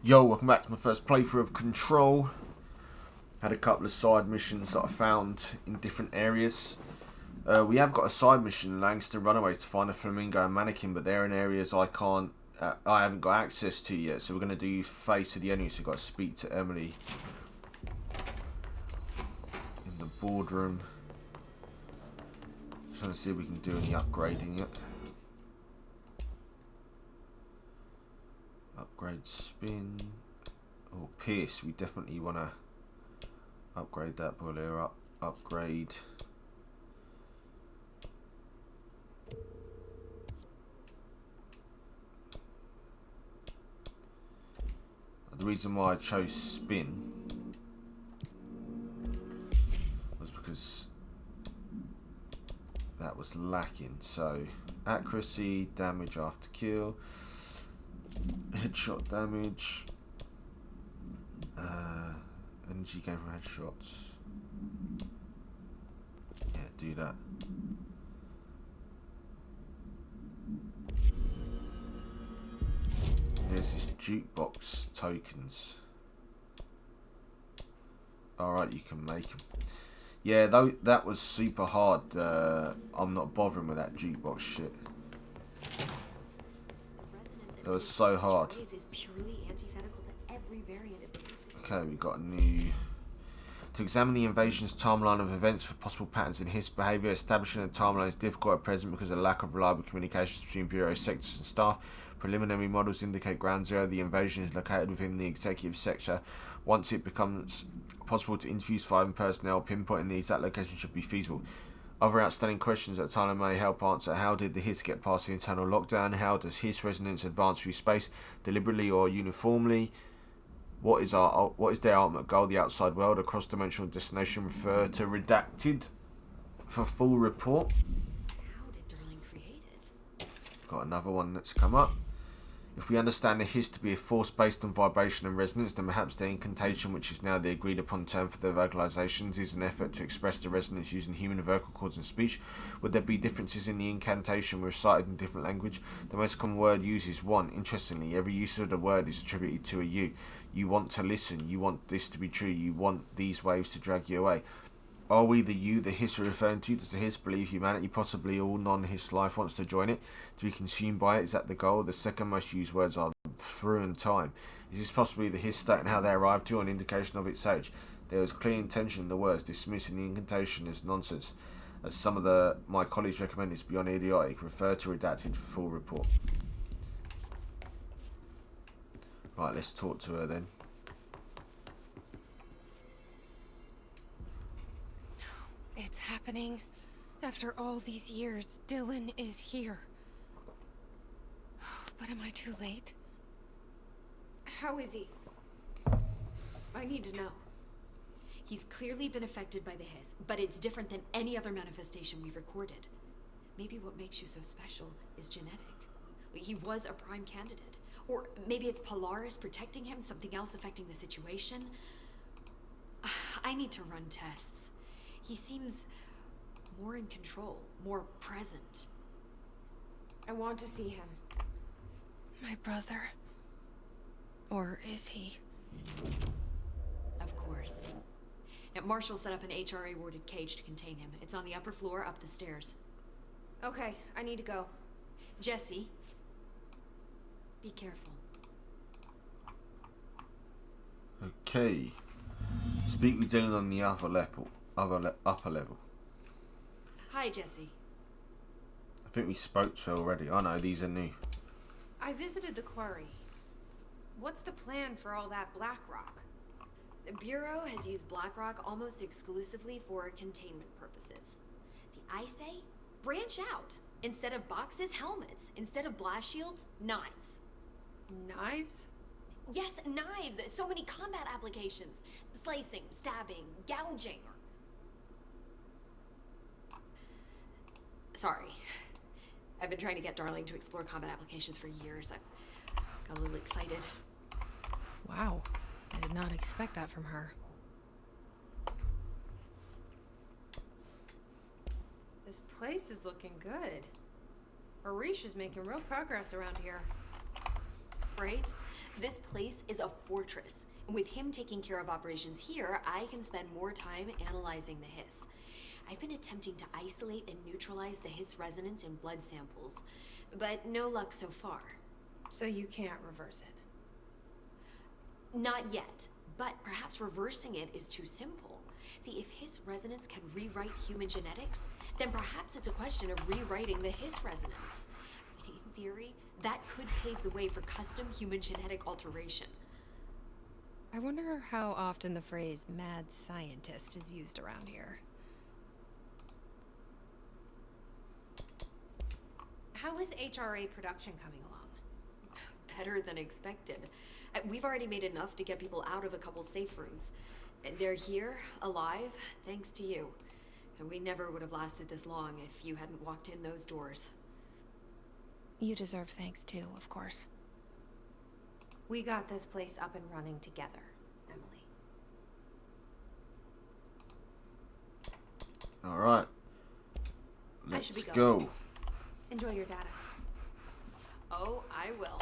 Yo, welcome back to my first playthrough of Control. Had a couple of side missions that I found in different areas. We have got a side mission in Langston Runaways to find a flamingo and mannequin, but they're in areas I haven't got access to yet. So we're going to do face of the enemy. So we've got to speak to Emily in the boardroom. Just trying to see if we can do any upgrading yet. Upgrade spin. Oh, Pierce. We definitely want to upgrade that boiler up. Upgrade. The reason why I chose spin was because that was lacking. So accuracy, damage after kill, headshot damage, energy gain from headshots. Yeah, do that. There's this jukebox tokens. Alright, you can make them. Yeah, though that was super hard. I'm not bothering with that jukebox shit. That was so hard. Okay, we got a new... To examine the invasion's timeline of events for possible patterns in his behaviour, establishing a timeline is difficult at present because of the lack of reliable communications between Bureau sectors and staff. Preliminary models indicate Ground Zero. The invasion is located within the executive sector. Once it becomes possible to infuse 5 personnel, pinpointing the exact location should be feasible. Other outstanding questions that Tyler may help answer: how did the HISS get past the internal lockdown? How does HISS resonance advance through space, deliberately or uniformly? What is their ultimate goal? The outside world, a cross-dimensional destination. Refer to redacted for full report. How did Darling create it? Got another one that's come up. If we understand the HISS to be a force based on vibration and resonance, then perhaps the incantation, which is now the agreed upon term for the vocalizations, is an effort to express the resonance using human vocal cords and speech. Would there be differences in the incantation recited in different language? The most common word used is one. Interestingly, every use of the word is attributed to a you. You want to listen. You want this to be true. You want these waves to drag you away. Are we the you the HISS are referring to? Does the HISS believe humanity, possibly all non-HISS life, wants to join it, to be consumed by it? Is that the goal? The second most used words are through and time. Is this possibly the HISS state and how they arrived to, an indication of its age? There was clear intention in the words, dismissing the incantation as nonsense. As some of my colleagues recommend, it's beyond idiotic. Refer to redacted for full report. Right, let's talk to her then. It's happening. After all these years, Dylan is here. But am I too late? How is he? I need to know. He's clearly been affected by the hiss, but it's different than any other manifestation we've recorded. Maybe what makes you so special is genetic. He was a prime candidate. Or maybe it's Polaris protecting him, something else affecting the situation. I need to run tests. He seems more in control, more present. I want to see him. My brother. Or is he? Of course. Now, Marshall set up an HRA-warded cage to contain him. It's on the upper floor, up the stairs. Okay, I need to go. Jesse, be careful. Okay. Speak with Dylan on the upper level. Upper level. Hi, Jesse. I think we spoke to her already. Oh no, these are new. I visited the quarry. What's the plan for all that black rock? The Bureau has used BlackRock almost exclusively for containment purposes. See, I say, branch out. Instead of boxes, helmets. Instead of blast shields, knives. Knives? Yes, knives. So many combat applications. Slicing, stabbing, gouging. Sorry. I've been trying to get Darling to explore combat applications for years. I got a little excited. Wow. I did not expect that from her. This place is looking good. Arish is making real progress around here. Right? This place is a fortress. And with him taking care of operations here, I can spend more time analyzing the hiss. I've been attempting to isolate and neutralize the hiss resonance in blood samples, but no luck so far. So you can't reverse it? Not yet, but perhaps reversing it is too simple. See, if hiss resonance can rewrite human genetics, then perhaps it's a question of rewriting the hiss resonance. In theory, that could pave the way for custom human genetic alteration. I wonder how often the phrase mad scientist is used around here. How is HRA production coming along? Better than expected. We've already made enough to get people out of a couple safe rooms. They're here, alive, thanks to you. And we never would have lasted this long if you hadn't walked in those doors. You deserve thanks too, of course. We got this place up and running together, Emily. Alright. I should be Let's going. go. Enjoy your data. Oh, I will.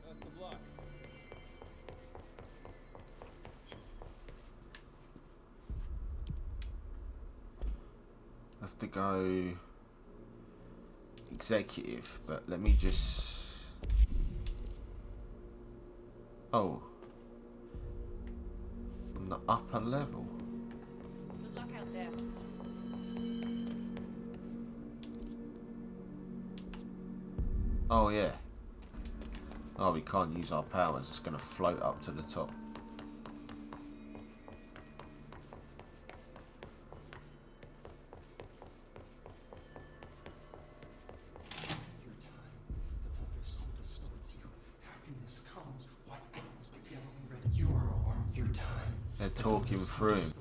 Best of luck. I have to go executive, but let me just... Oh. On the upper level. Good luck out there. Oh yeah. Oh, we can't use our powers. It's going to float up to the top. They're talking through him.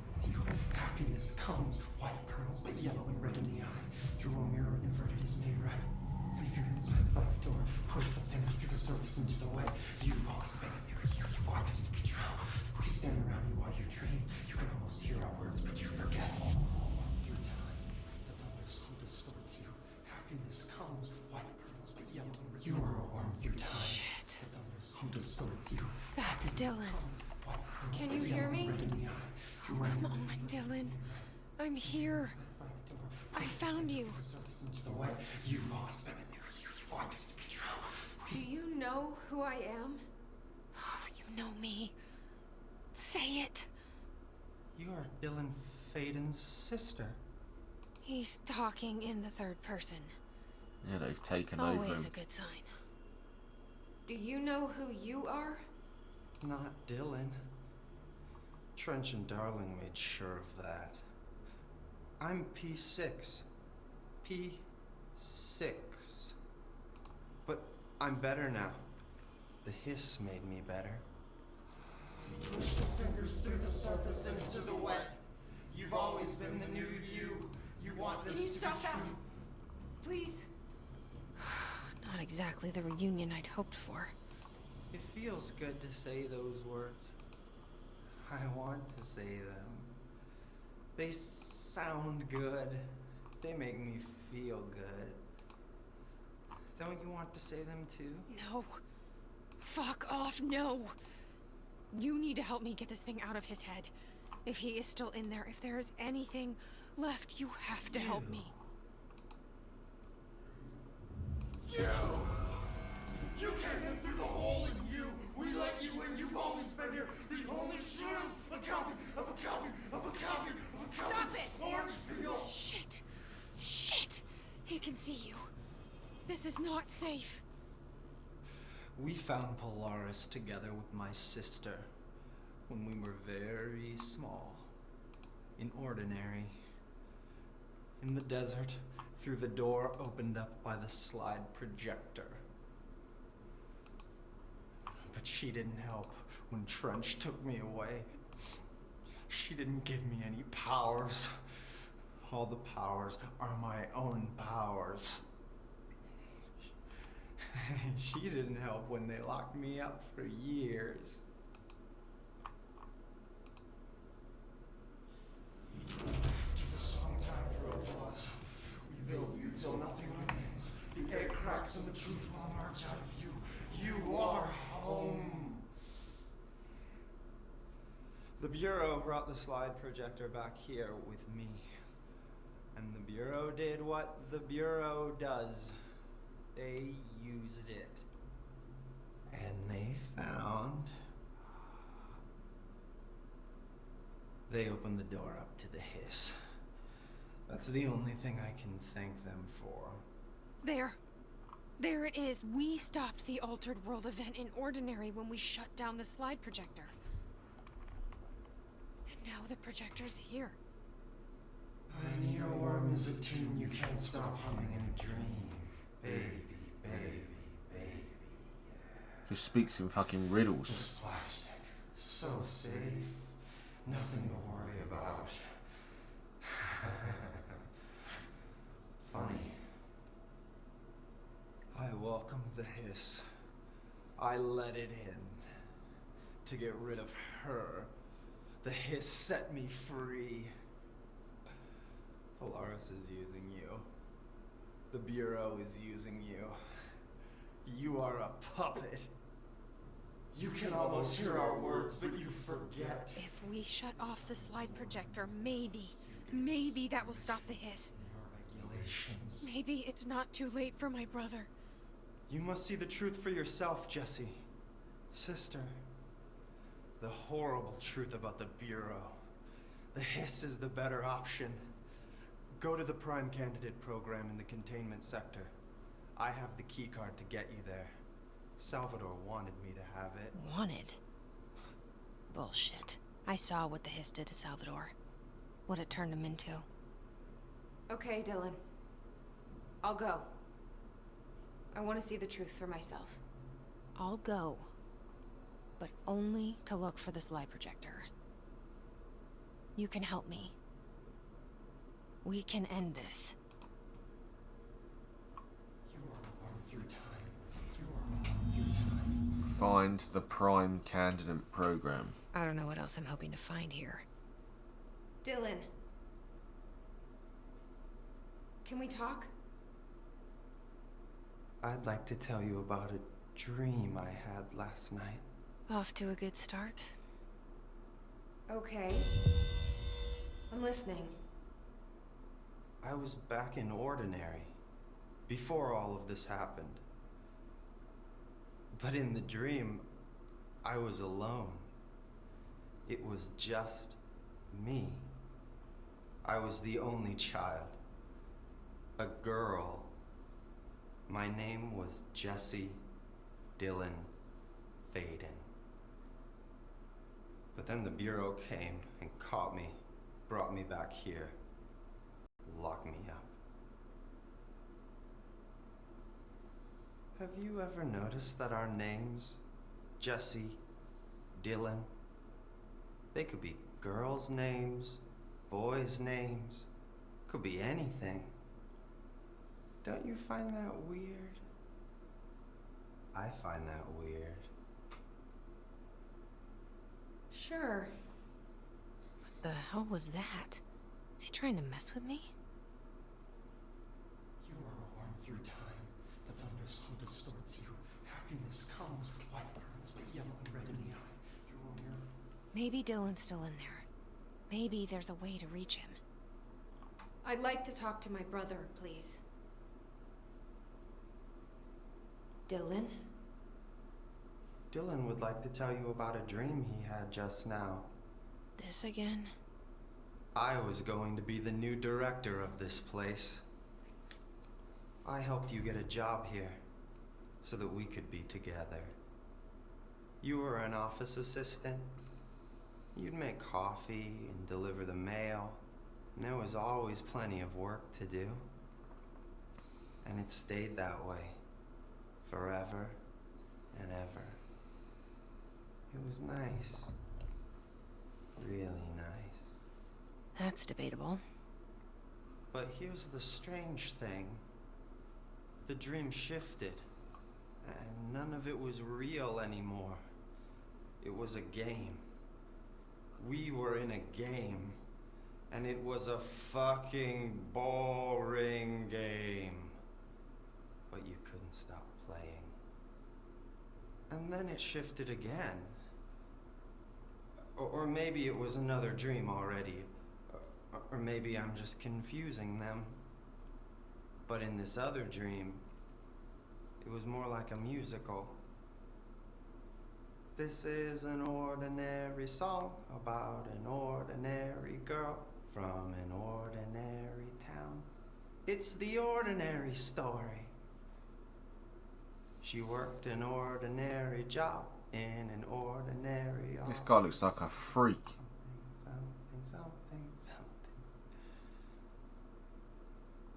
Happiness comes, white pearls, but yellow and red in the eye. Through a mirror, inverted is made right. Leave your inside by the door, push the fingers through the surface into the wet. You've always been near here, you want this to be true. We stand around you while you dream. You can almost hear our words, but you forget. Through time, the thunder's who distorts you. Happiness comes, white pearls, but yellow and red. You are a worm through time. Shit. The thunder's who distorts you. That's Dylan. Can you hear me? Oh, come on, Dylan. I'm here. I found you. You've always been in here. You want this to be true. Do you know who I am? You know me. Say it. You are Dylan Faden's sister. He's talking in the third person. Yeah, they've taken over Always him. a good sign. Do you know who you are? Not Dylan. Trench and Darling made sure of that. I'm P6. P6. But I'm better now. The hiss made me better. Push the fingers through the surface into the wet. You've always been the new you. You want this Can you to stop be that? true. Please. Not exactly the reunion I'd hoped for. It feels good to say those words. I want to say them. They sound good. They make me feel good. Don't you want to say them too? No. Fuck off, no. You need to help me get this thing out of his head. If he is still in there, if there is anything left, you have to help me. You! You came in through the hole in you! We let you in, you've always been here! The only true! A copy of a copy of a copy of a copy! Stop it! Orange peel! Shit. Shit. He can see you. This is not safe. We found Polaris together with my sister when we were very small, in Ordinary, in the desert, through the door opened up by the slide projector. But she didn't help when Trench took me away. She didn't give me any powers. All the powers are my own powers. She didn't help when they locked me up for years. Bureau brought the slide projector back here with me. And the Bureau did what the Bureau does. They used it. And they found... They opened the door up to the hiss. That's the only thing I can thank them for. There. There it is. We stopped the Altered World event in Ordinary when we shut down the slide projector. And now the projector's here. An earworm is a tune you can't stop humming in a dream. Baby, baby, baby. Just speaks in fucking riddles. Just plastic. So safe. Nothing to worry about. Funny. I welcomed the hiss. I let it in. To get rid of her. The hiss set me free. Polaris is using you. The Bureau is using you. You are a puppet. You can almost hear our words, but you forget. If we shut off the slide projector, maybe that will stop the hiss. Your regulations. Maybe it's not too late for my brother. You must see the truth for yourself, Jessie. Sister. The horrible truth about the Bureau. The hiss is the better option. Go to the Prime Candidate program in the containment sector. I have the keycard to get you there. Salvador wanted me to have it. Wanted? Bullshit. I saw what the hiss did to Salvador. What it turned him into. Okay, Dylan. I'll go. I want to see the truth for myself. I'll go. But only to look for the slide projector. You can help me. We can end this. You are warm through time. You are warm through time. Find the Prime Candidate program. I don't know what else I'm hoping to find here. Dylan. Can we talk? I'd like to tell you about a dream I had last night. Off to a good start. Okay. I'm listening. I was back in Ordinary, before all of this happened. But in the dream, I was alone. It was just me. I was the only child. A girl. My name was Jessie Dylan Faden. But then the Bureau came and caught me, brought me back here, locked me up. Have you ever noticed that our names, Jessie, Dylan, they could be girls' names, boys' names, could be anything. Don't you find that weird? I find that weird. Sure. What the hell was that? Is he trying to mess with me? You are warm through time. The thunderstorm distorts you. Happiness comes, white burns, but yellow and red in the eye. You are your... Maybe Dylan's still in there. Maybe there's a way to reach him. I'd like to talk to my brother, please. Dylan? Dylan would like to tell you about a dream he had just now. This again? I was going to be the new director of this place. I helped you get a job here, so that we could be together. You were an office assistant. You'd make coffee and deliver the mail, and there was always plenty of work to do. And it stayed that way, forever and ever. It was nice. Really nice. That's debatable. But here's the strange thing. The dream shifted, and none of it was real anymore. It was a game. We were in a game, and it was a fucking boring game. But you couldn't stop playing. And then it shifted again. Or maybe it was another dream already. Or maybe I'm just confusing them. But in this other dream, it was more like a musical. This is an ordinary song about an ordinary girl from an ordinary town. It's the ordinary story. She worked an ordinary job in an ordinary office. This guy looks like a freak. Something.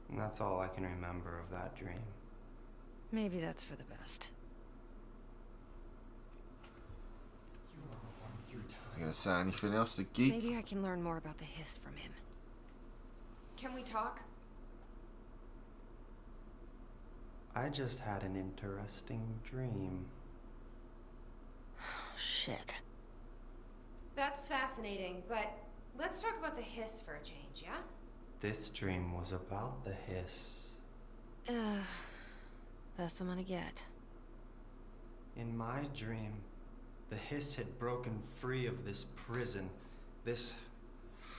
And that's all I can remember of that dream. Maybe that's for the best. You are one through You time. gonna say anything else, the geek? Maybe I can learn more about the hiss from him. Can we talk? I just had an interesting dream. Shit. That's fascinating, but let's talk about the hiss for a change, yeah? This dream was about the hiss. Best I'm gonna get. In my dream, the hiss had broken free of this prison, this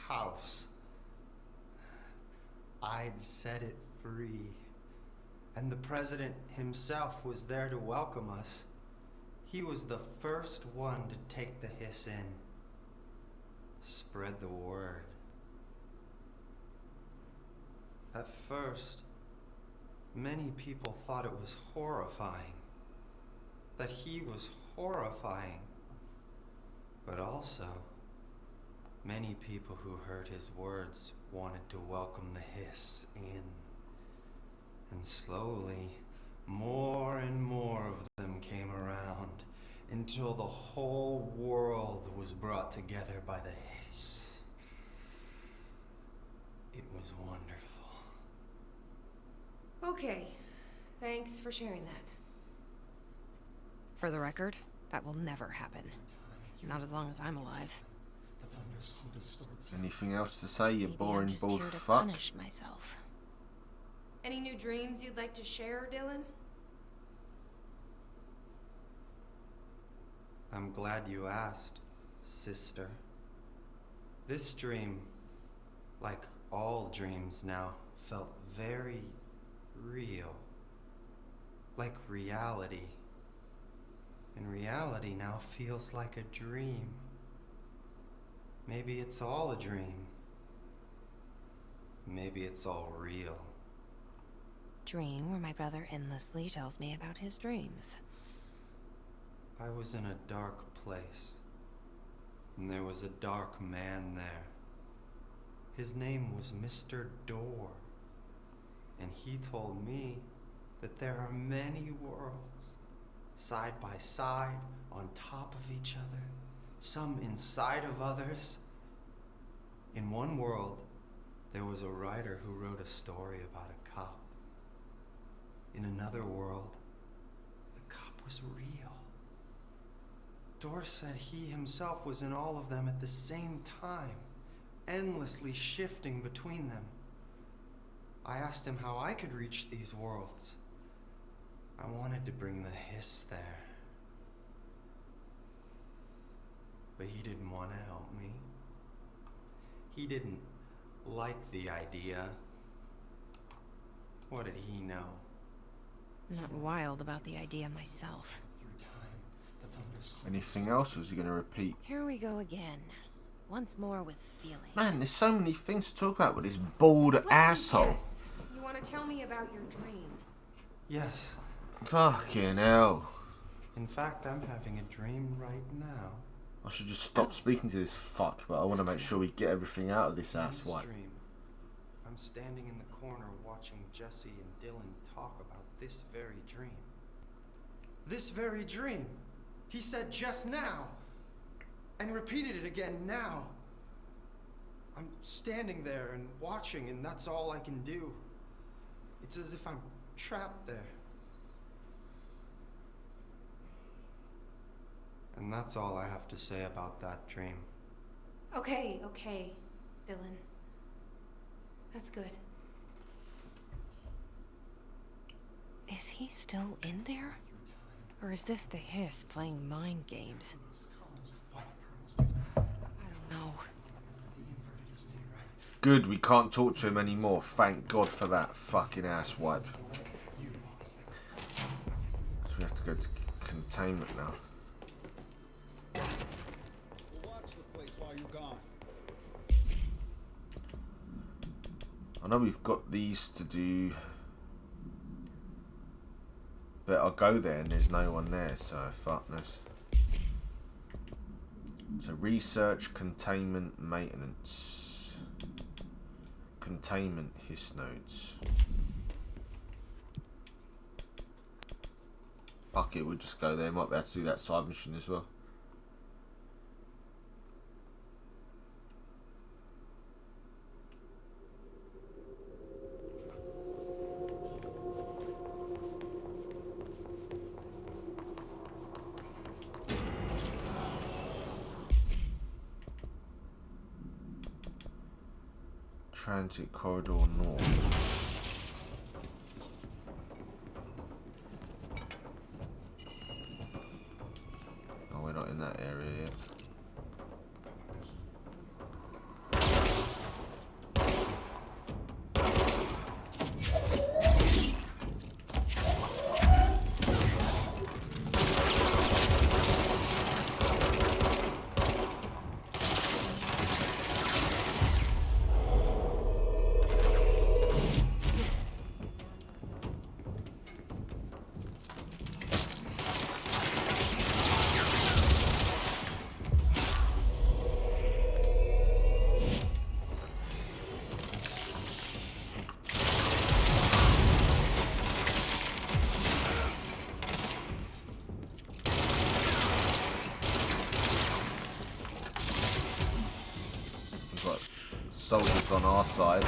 house. I'd set it free. And the president himself was there to welcome us. He was the first one to take the hiss in. Spread the word. At first, many people thought it was horrifying. That he was horrifying. But also, many people who heard his words wanted to welcome the hiss in. And slowly, more and more of them came around until the whole world was brought together by the hiss. It was wonderful. Okay. Thanks for sharing that. For the record, that will never happen. Not as long as I'm alive. The thunderstorm distorts. Anything else to say, you Maybe boring I'm just bald here to fuck? punish myself. Any new dreams you'd like to share, Dylan? I'm glad you asked, sister. This dream, like all dreams now, felt very real. Like reality. And reality now feels like a dream. Maybe it's all a dream. Maybe it's all real. Dream where my brother endlessly tells me about his dreams. I was in a dark place, and there was a dark man there. His name was Mr. Door, and he told me that there are many worlds, side by side, on top of each other, some inside of others. In one world, there was a writer who wrote a story about a cop. In another world, the cop was real. Dor said he himself was in all of them at the same time, endlessly shifting between them. I asked him how I could reach these worlds. I wanted to bring the hiss there. But he didn't want to help me. He didn't like the idea. What did he know? I'm not wild about the idea myself. Through time, the thunderstorm. Anything else, or is he going to repeat? Here we go again. Once more with feeling. Man, there's so many things to talk about with this bald asshole. Yes. You want to tell me about your dream? Yes. Fucking hell. In fact, I'm having a dream right now. I should just stop speaking to this fuck, but I want to make sure we get everything out of this In ass this wipe. dream, I'm standing in the corner watching Jesse and Dylan talk about this very dream. This very dream! He said just now! And repeated it again now! I'm standing there and watching, and that's all I can do. It's as if I'm trapped there. And that's all I have to say about that dream. Okay, Dylan. That's good. Is he still in there? Or is this the hiss playing mind games? These columns with white pearls through them. Good, we can't talk to him anymore. Thank God for that fucking asswipe. So we have to go to containment now. Watch the place while you're gone. I know we've got these to do, but I'll go there and there's no one there, so fuck this. So research, containment, maintenance. Containment, his nodes. Fuck it, we'll just go there. Might be able to do that side mission as well. Transit corridor north. Oh, we're not in that area yet. Soldiers on our side.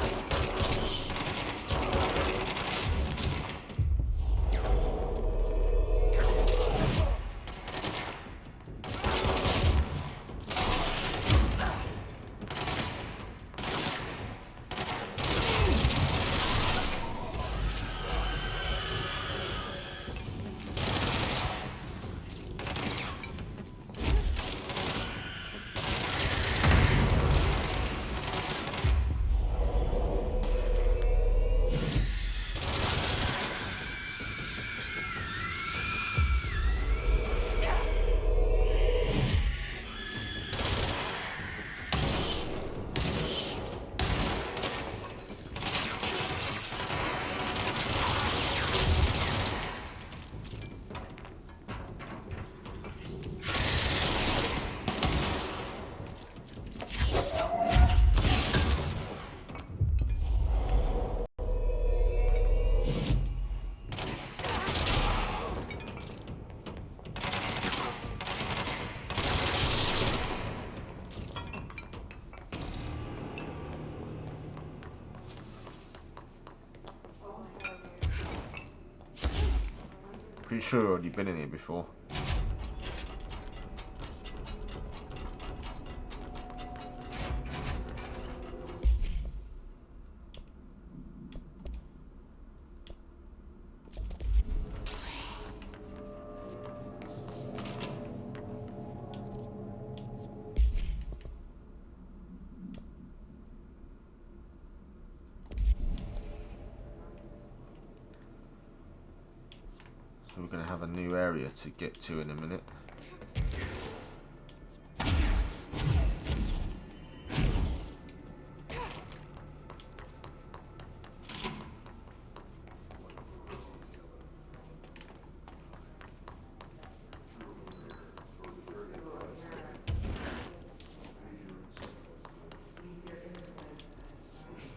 Pretty sure I've already been in here before. So we're going to have a new area to get to in a minute.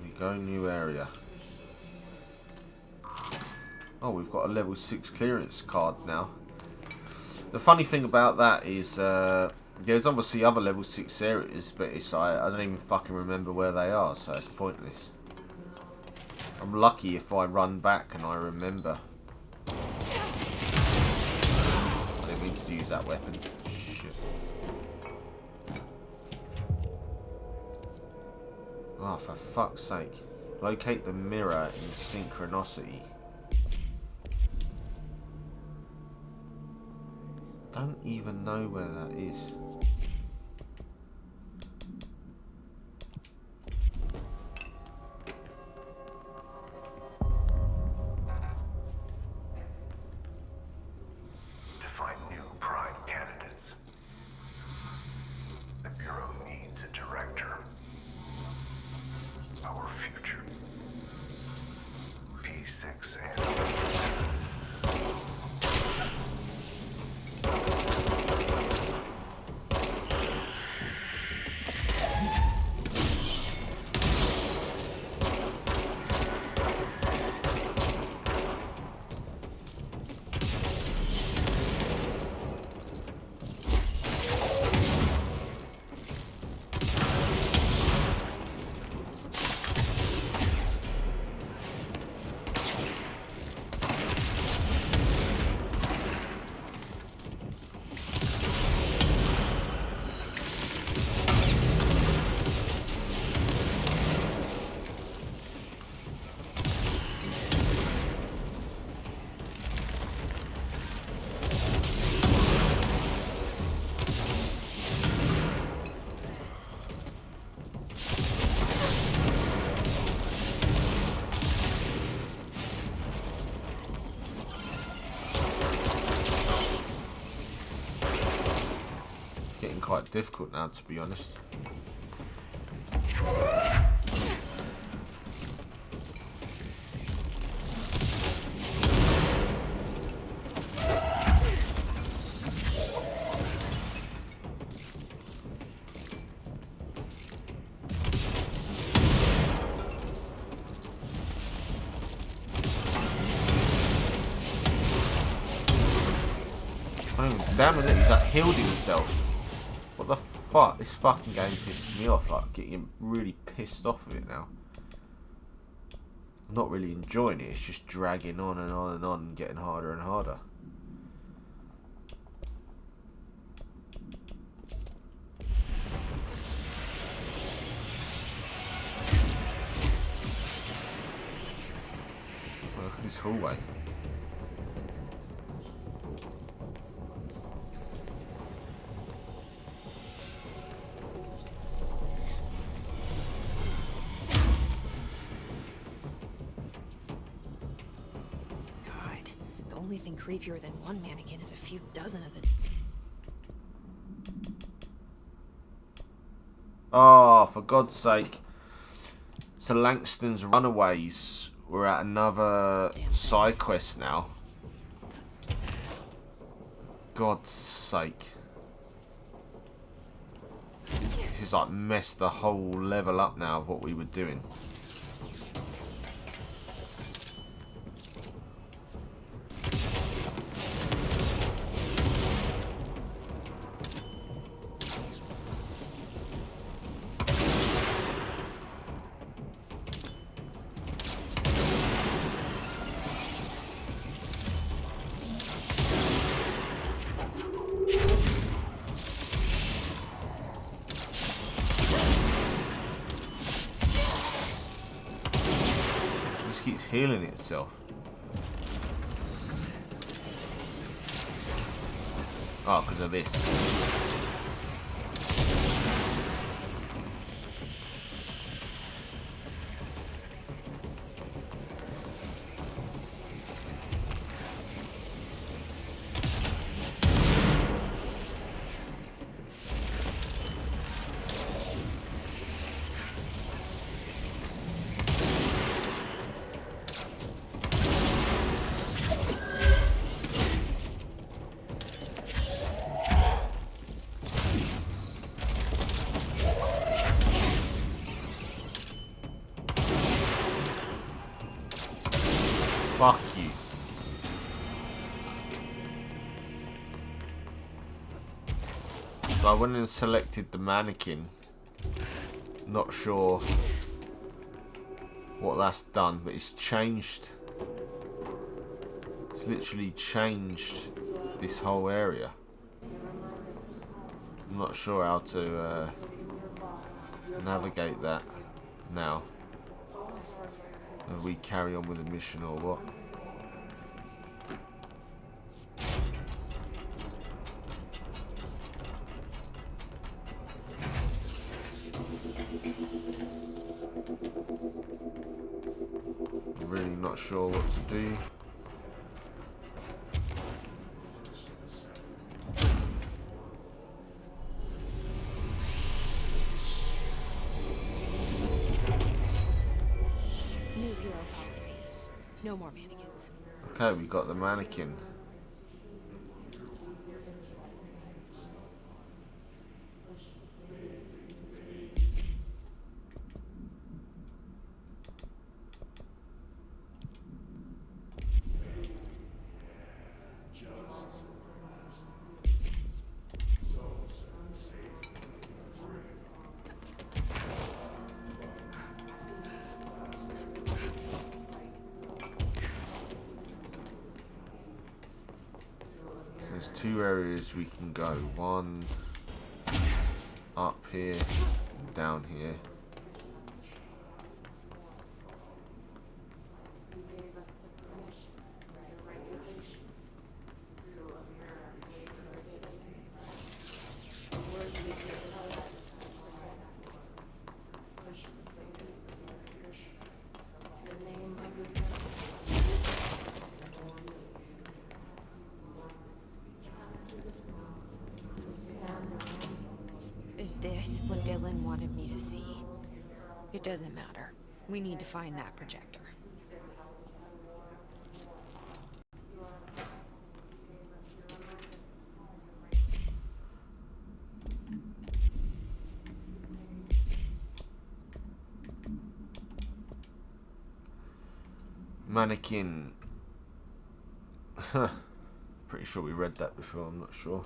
We go new area. Oh, we've got a level 6 clearance card now. The funny thing about that is there's obviously other level 6 areas, but it's I don't even fucking remember where they are, so it's pointless. I'm lucky if I run back and I remember. I didn't mean to use that weapon. Shit. Oh, for fuck's sake. Locate the mirror in synchronicity. Don't even know where that is. future. P6 and... Getting quite difficult now, to be honest. Damn it, he's like healed himself. What the fuck? This fucking game pisses me off. Like, getting really pissed off with it now. I'm not really enjoying it. It's just dragging on and on and on and getting harder and harder. Look at this hallway. The only thing creepier than one mannequin is a few dozen of the... Oh, for God's sake. So Langston's Runaways. We're at another side quest now. God's sake. This is like messed the whole level up now of what we were doing. Keeps healing itself. Oh, because of this. Fuck you. So I went and selected the mannequin. Not sure what that's done, but it's changed. It's literally changed this whole area. I'm not sure how to navigate that now. Whether we carry on with the mission or what. I'm really not sure what to do. No more mannequins. Okay, we got the mannequin. So there's two areas we can go. One up here, down here. Is this what Dylan wanted me to see? It doesn't matter. We need to find that projector. Mannequin. Pretty sure we read that before, I'm not sure.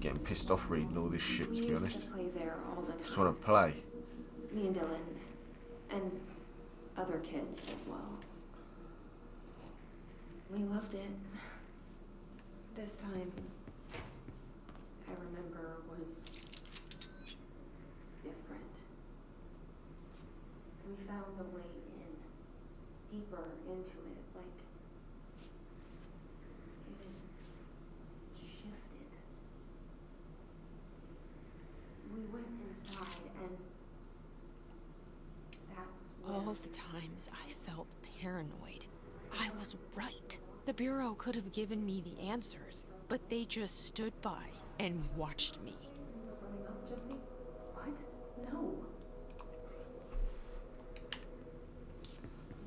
Getting pissed off reading all this shit, to be honest. We used to play there all the time. Just want to play. Me and Dylan. And other kids as well. We loved it. This time, I remember, was different. We found a way in, deeper into it, like it had shifted. We went inside and that's when... All the times I felt paranoid, I was right. The Bureau could have given me the answers, but they just stood by and watched me. Growing up, Jesse? What? No.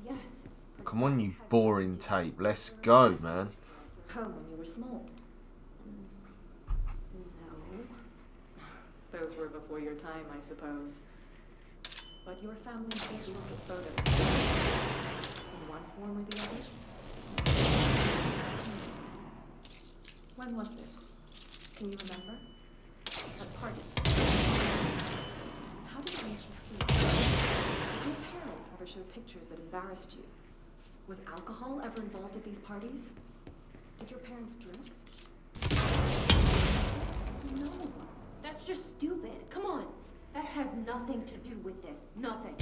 Yes. Come on, you boring tape. Let's go, man. Her when you were small. No. Those were before your time, I suppose. But your family did look at photos. In one form or the other. When was this? Can you remember? At parties. How did it make you feel? Did your parents ever show pictures that embarrassed you? Was alcohol ever involved at these parties? Did your parents drink? No, that's just stupid. Come on. That has nothing to do with this. Nothing.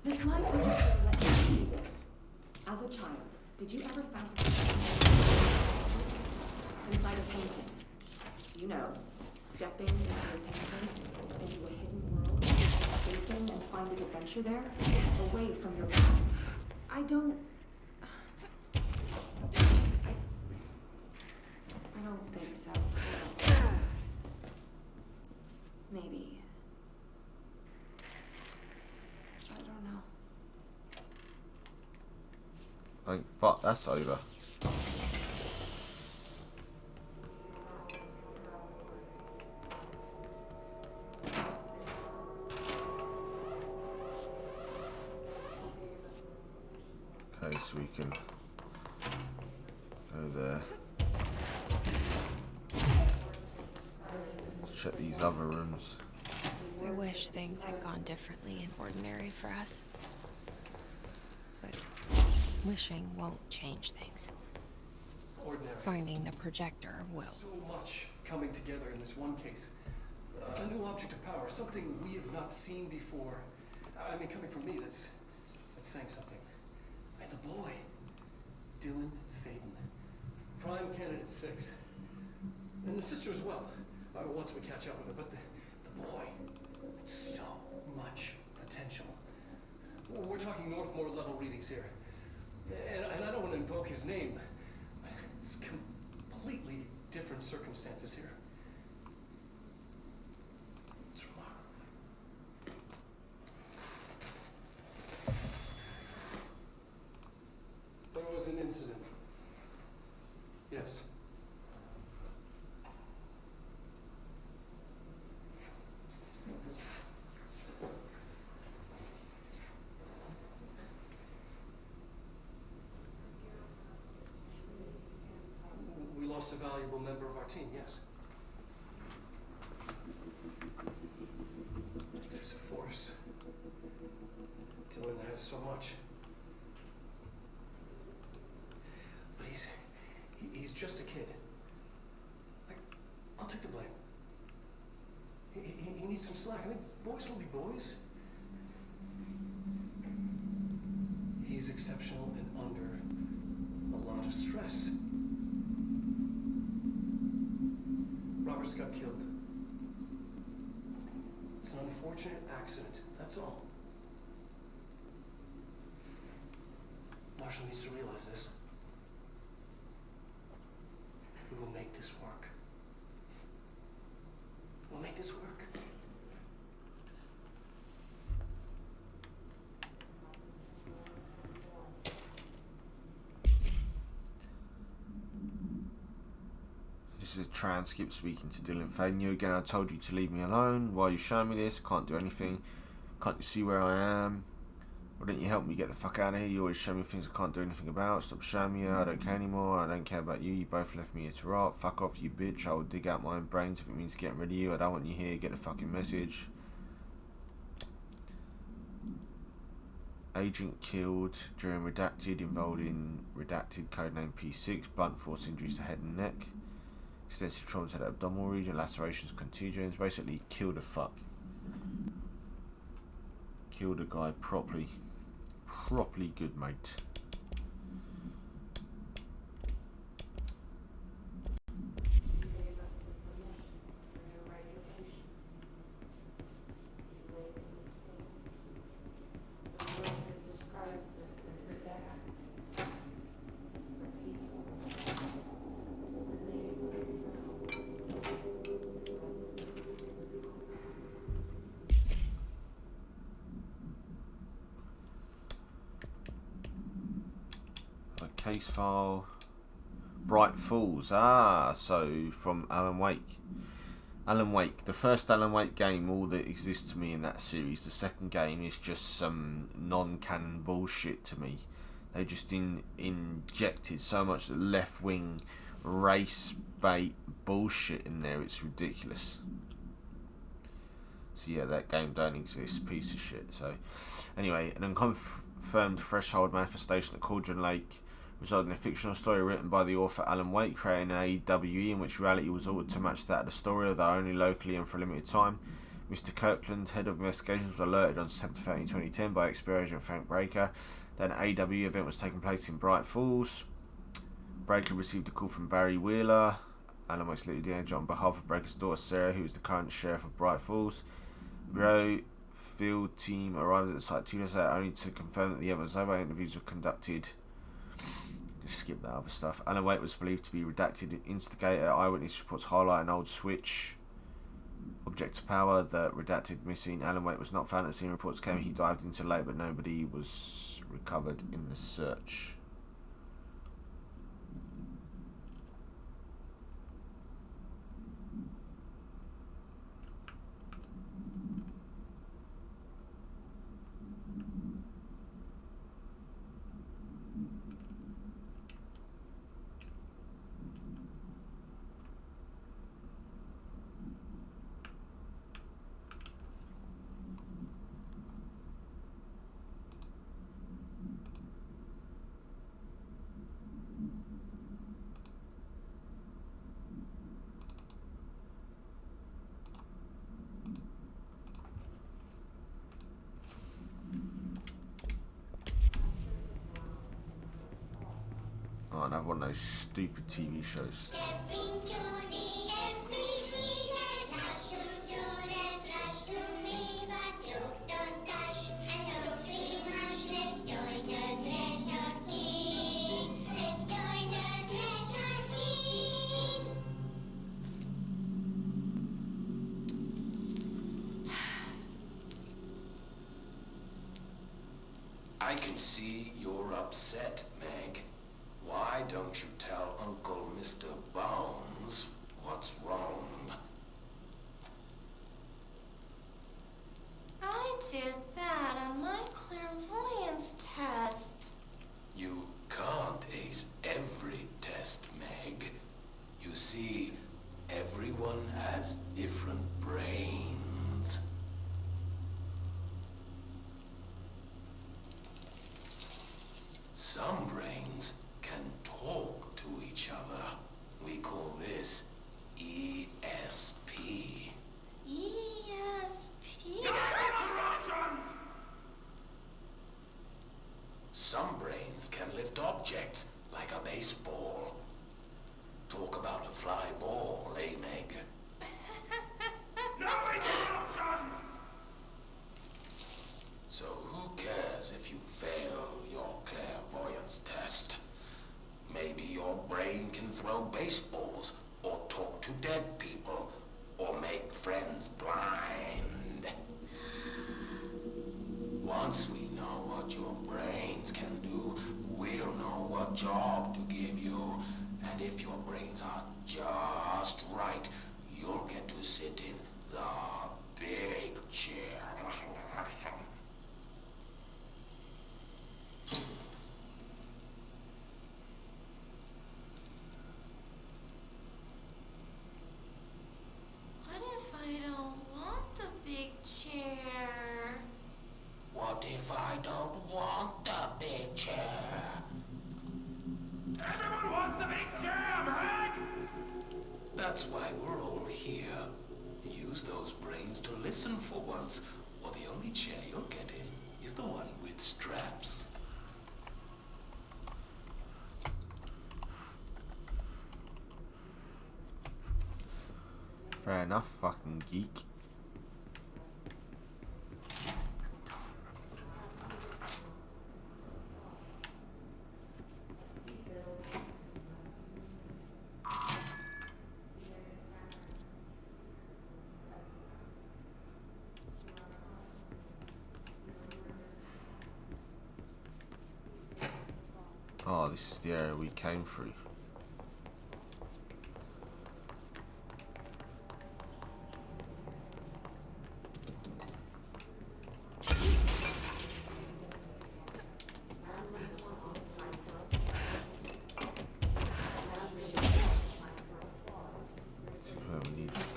This life isn't gonna let you see this. As a child, did you ever fantasize inside a painting? You know, stepping into a painting, into a hidden world, escaping and finding adventure there, away from your parents. I don't think so. Maybe. I don't know. Like, fuck, that's over. Okay, so we can go there. Let's check these other rooms. I wish things had gone differently in Ordinary for us. But wishing won't change things. Ordinary. Finding the projector will. So much coming together in this one case. A new object of power, something we have not seen before. I mean, coming from me, that's saying something. And the boy, Dylan Faden, prime candidate 6, and the sister as well. Once we catch up with her, but the boy, so much potential. We're talking Northmore level readings here, and I don't want to invoke his name. It's completely different circumstances here. It's remarkable. valuable member of our team, yes. Excessive force. Dylan has so much. But he's just a kid. I'll take the blame. He needs some slack. I mean, boys will be boys. He's exceptional and under a lot of stress. Robert's got killed. It's an unfortunate accident, that's all. Marshall needs to realize this. We will make this work. We'll make this work. This is a transcript speaking to Dylan Faden. You again, I told you to leave me alone. Why are you showing me this? Can't do anything. Can't you see where I am? Why don't you help me get the fuck out of here? You always show me things I can't do anything about. Stop showing me. I don't care anymore. I don't care about you. You both left me here to rot. Fuck off, you bitch. I will dig out my own brains if it means getting rid of you. I don't want you here. Get the fucking message. Agent killed during Redacted, involved in Redacted, codename P6. Blunt force injuries to head and neck. Extensive trauma to the abdominal region. Lacerations, contusions. Basically killed a fuck. Killed a guy properly. Properly good, mate. Case file. Bright Falls. So from Alan Wake. Alan Wake. The first Alan Wake game, all that exists to me in that series. The second game is just some non-canon bullshit to me. They just injected so much left-wing race bait bullshit in there. It's ridiculous. So yeah, that game don't exist. Piece of shit. So anyway, an unconfirmed threshold manifestation at Cauldron Lake resulted in a fictional story written by the author Alan Wake, creating an AEWE in which reality was altered to match that of the story, although only locally and for a limited time. Mr. Kirkland, head of investigations, was alerted on September 30, 2010 by ex-Bureau agent Frank Breaker that an AEW event was taking place in Bright Falls. Breaker received a call from Barry Wheeler, Alan Wake's lead agent, on behalf of Breaker's daughter Sarah, who is the current sheriff of Bright Falls. The Bureau field team arrived at the site 2 days later only to confirm that the event was over. Interviews were conducted. Skip that other stuff. Alan Wake was believed to be redacted instigator. Eyewitness reports highlight an old switch object of power that redacted missing. Alan Wake was not found at the scene. Reports came he dived into lake, but nobody was recovered in the search. Oh, another one of those stupid TV shows. I can see you're upset, Meg. Why don't you tell Uncle Mr. Bones what's wrong? I did bad on my clairvoyance test. You can't ace every test, Meg. You see, everyone has different brains. Some brains can talk to each other. We call this ESP. ESP? Some brains can lift objects like a baseball. Talk about a fly ball, eh, Meg? No interruptions! So who cares if you fail your clairvoyance test? Maybe your brain can throw baseballs, or talk to dead people, or make friends blind. Once we know what your brains can do, we'll know what job to give you. And if your brains are just right, you'll get to sit in the big chair. What if I don't want the big chair? What if I don't want the big chair? Everyone wants the big chair, Meg! That's why we're all here. Use those brains to listen for once, or the only chair you'll get in is the one with straps. Fair enough, fucking geek. Oh, this is the area we came through.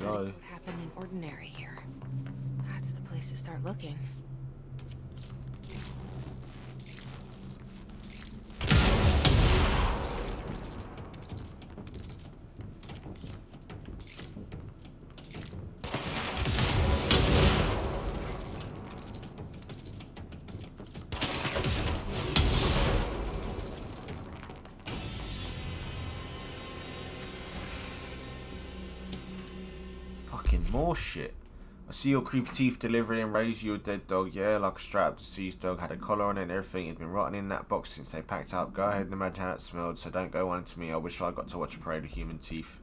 What happened in Ordinary here? That's the place to start looking. More shit. I see your creepy teeth delivery and raise you a dead dog, yeah, like a strapped deceased dog, had a collar on it and everything. It's been rotting in that box since they packed up. Go ahead and imagine how it smelled, so don't go on to me. I wish I got to watch a parade of human teeth.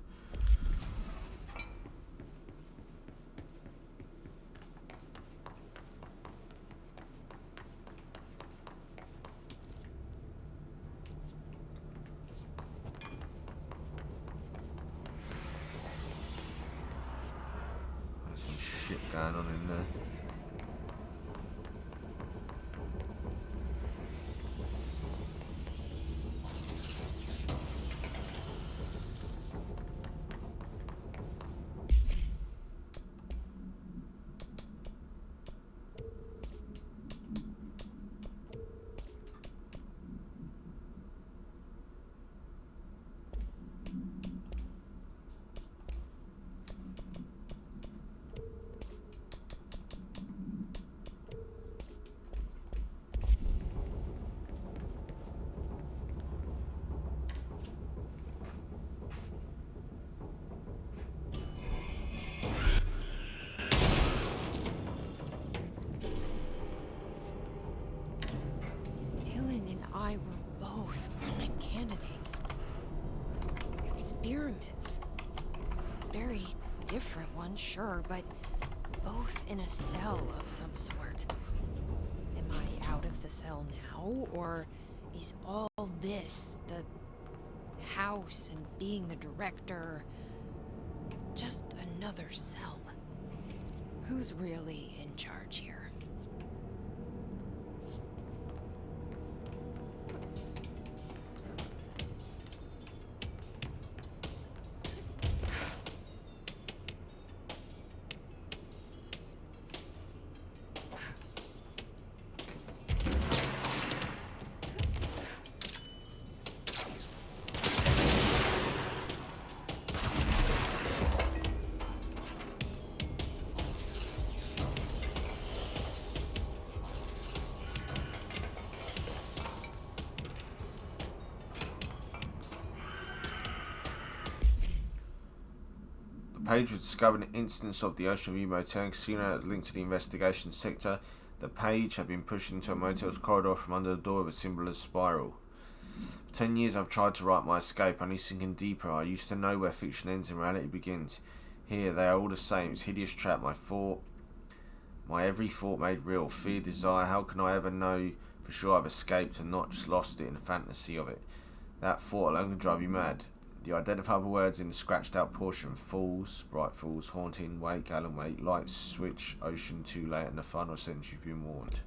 Going on in there. I were both prime candidates. Experiments. Very different ones, sure, but both in a cell of some sort. Am I out of the cell now, or is all this, the house and being the director, just another cell? Who's really in charge here? Page was discovered an instance of the Ocean View Motel casino linked to the investigation sector. The Page had been pushed into a motel's corridor from under the door with a symbol of spiral. For 10 years I've tried to write my escape, only sinking deeper. I used to know where fiction ends and reality begins. Here they are all the same. It's a hideous trap. My every thought made real. Fear, desire. How can I ever know for sure I've escaped and not just lost it in the fantasy of it? That thought alone can drive you mad. The identifiable words in the scratched out portion: fools, bright fools, haunting, wait, gallon wait, lights, switch, ocean, too late, and the final sentence: you've been warned.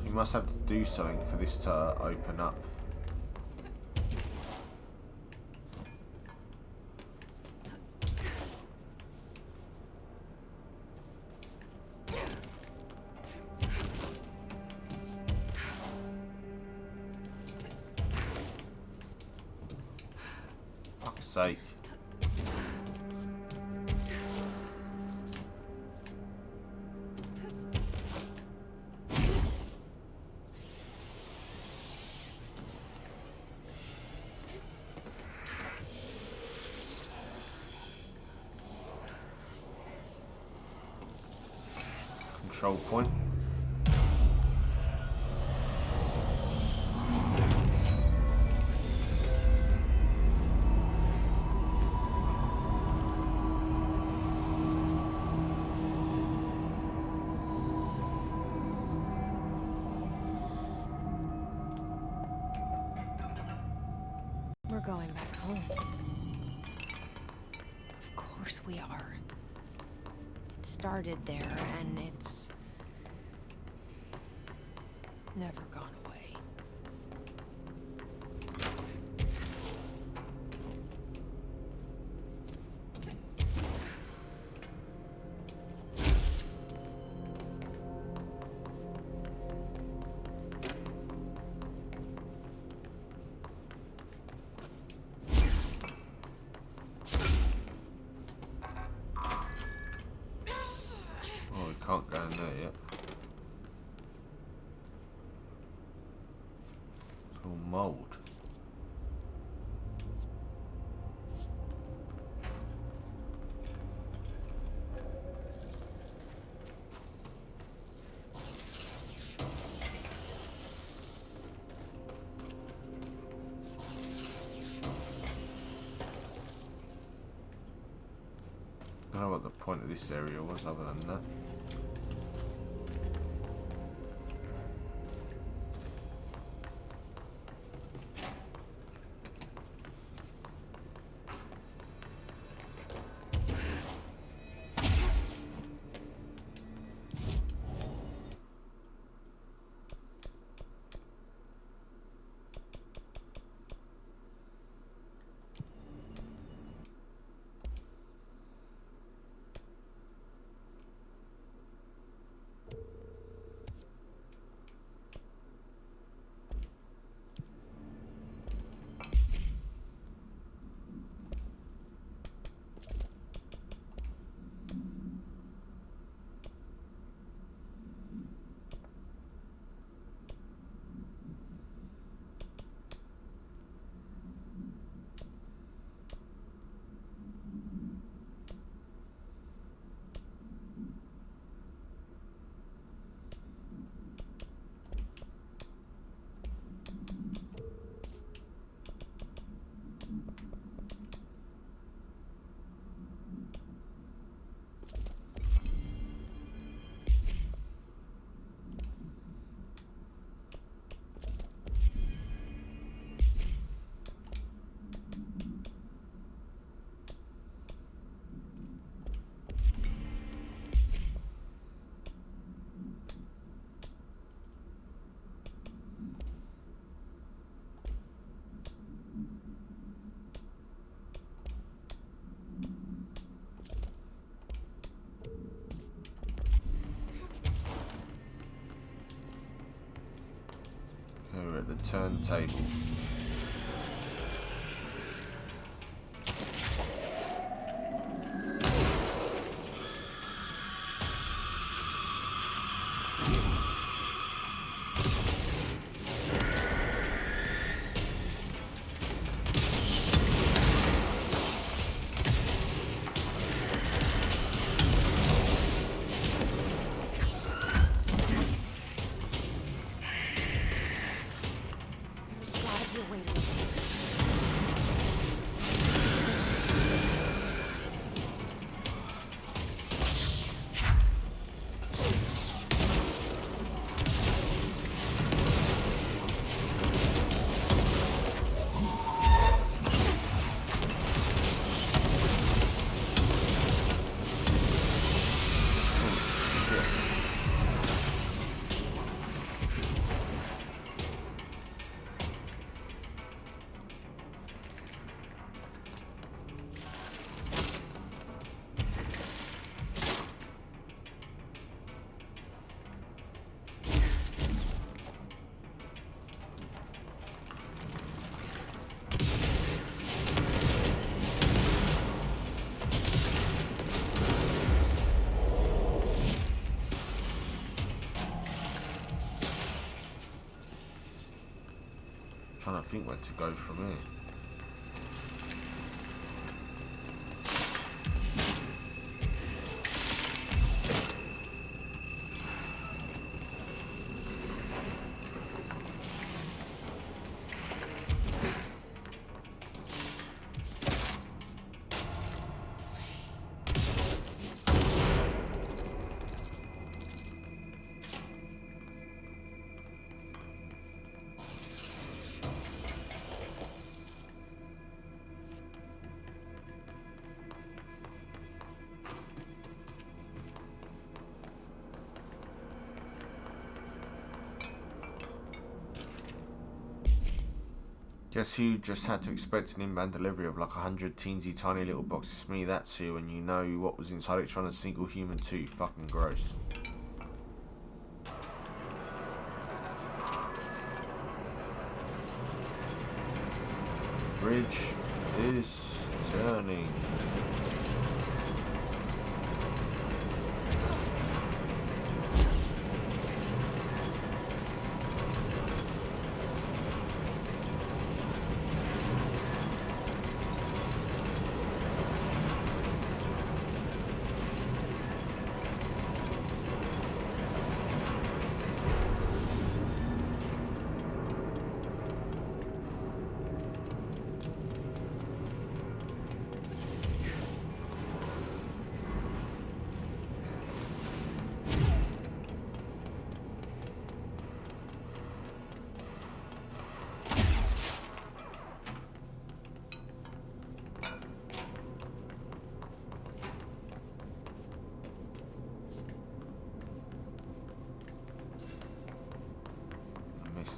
You must have to do something for this to open up. Fuck's sake. Control point. We're going back home. Of course we are. It started there, and it's never gone away. Oh, we can't go in there yet. It's all mould. I don't know what the point of this area was other than that. turntable. There's gotta be a way to rotate this. Trying to think where to go from here. Guess who just had to expect an inbound delivery of like 100 teensy tiny little boxes? Me, that's who, and you know what was inside it, trying to single human too. Fucking gross. Bridge is turning.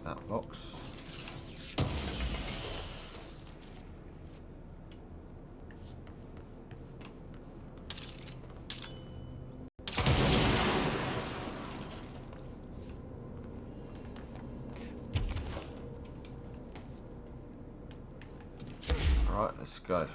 That box. All right, let's go.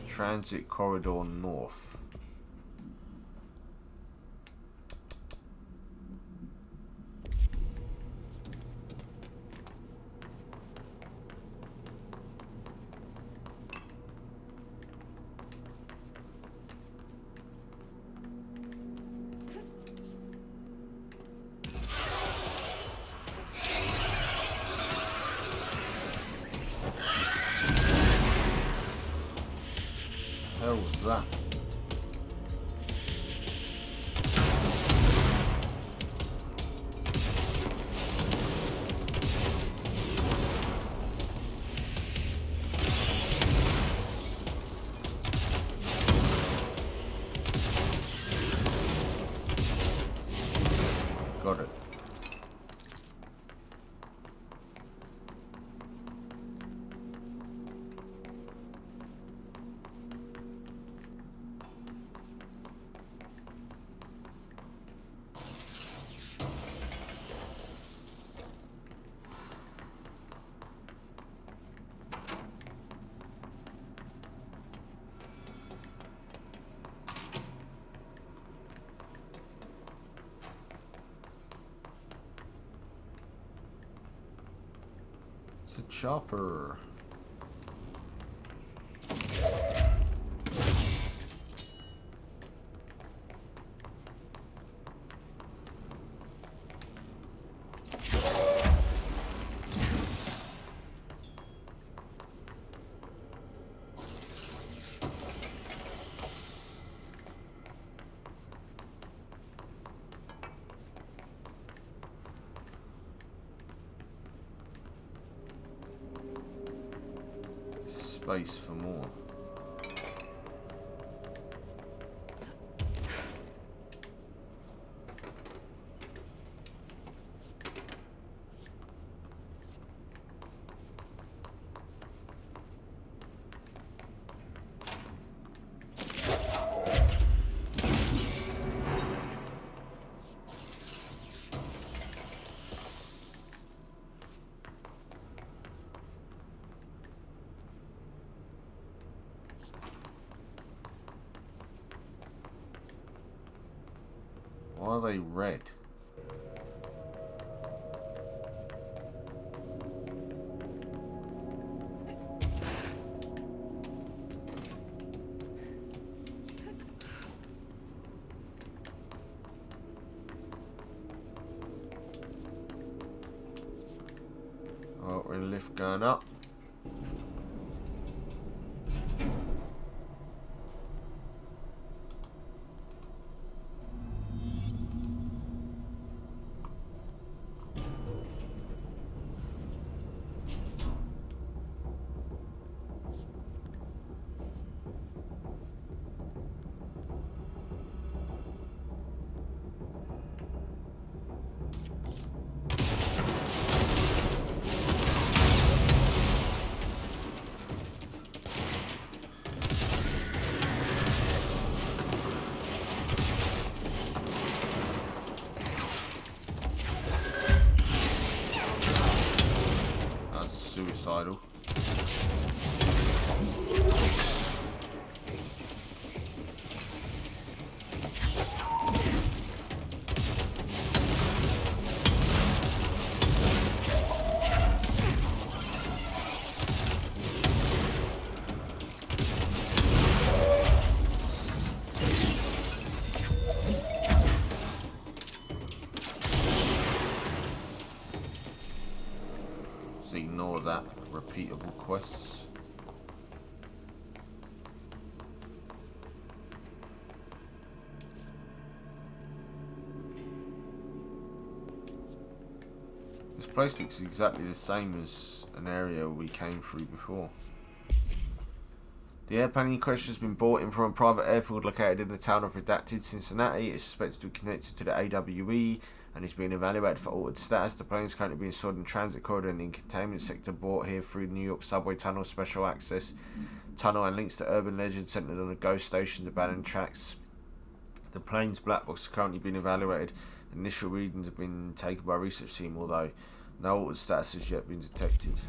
Transit corridor north. Hell was that? Got it. It's a chopper. Space for more. Why are they red? Oh, we're in a lift going up. Suicidal. Ignore that. Repeatable quests. This place looks exactly the same as an area we came through before. The airplane in question has been brought in from a private airfield located in the town of Redacted, Cincinnati. It is suspected to be connected to the AWE and is being evaluated for altered status. The plane is currently being stored in transit corridor in the containment sector, brought here through New York subway tunnel, special access tunnel, and links to urban legend centered on the ghost stations, abandoned tracks. The plane's black box is currently being evaluated. Initial readings have been taken by a research team, although no altered status has yet been detected.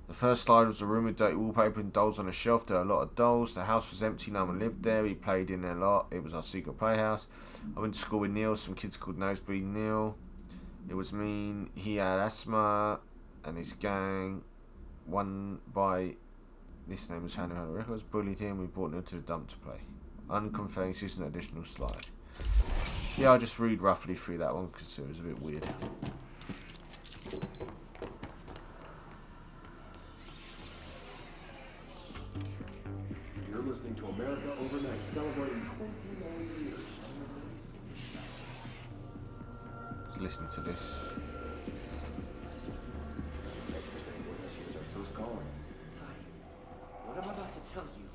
The first slide was a room with dirty wallpaper and dolls on a shelf. There are a lot of dolls. The house was empty, no one lived there. We played in there a lot. It was our secret playhouse. I went to school with Neil, some kids called Nosebleed Neil. It was mean. He had asthma and his gang. One by this name was Hannah Records. Bullied him. We brought him to the dump to play. Unconfirmed, this is an additional slide. Yeah, I'll just read roughly through that one because it was a bit weird. You're listening to America Overnight, celebrating 29 years. Let's listen to this. Here's our first caller. Hi. What I'm about to tell you,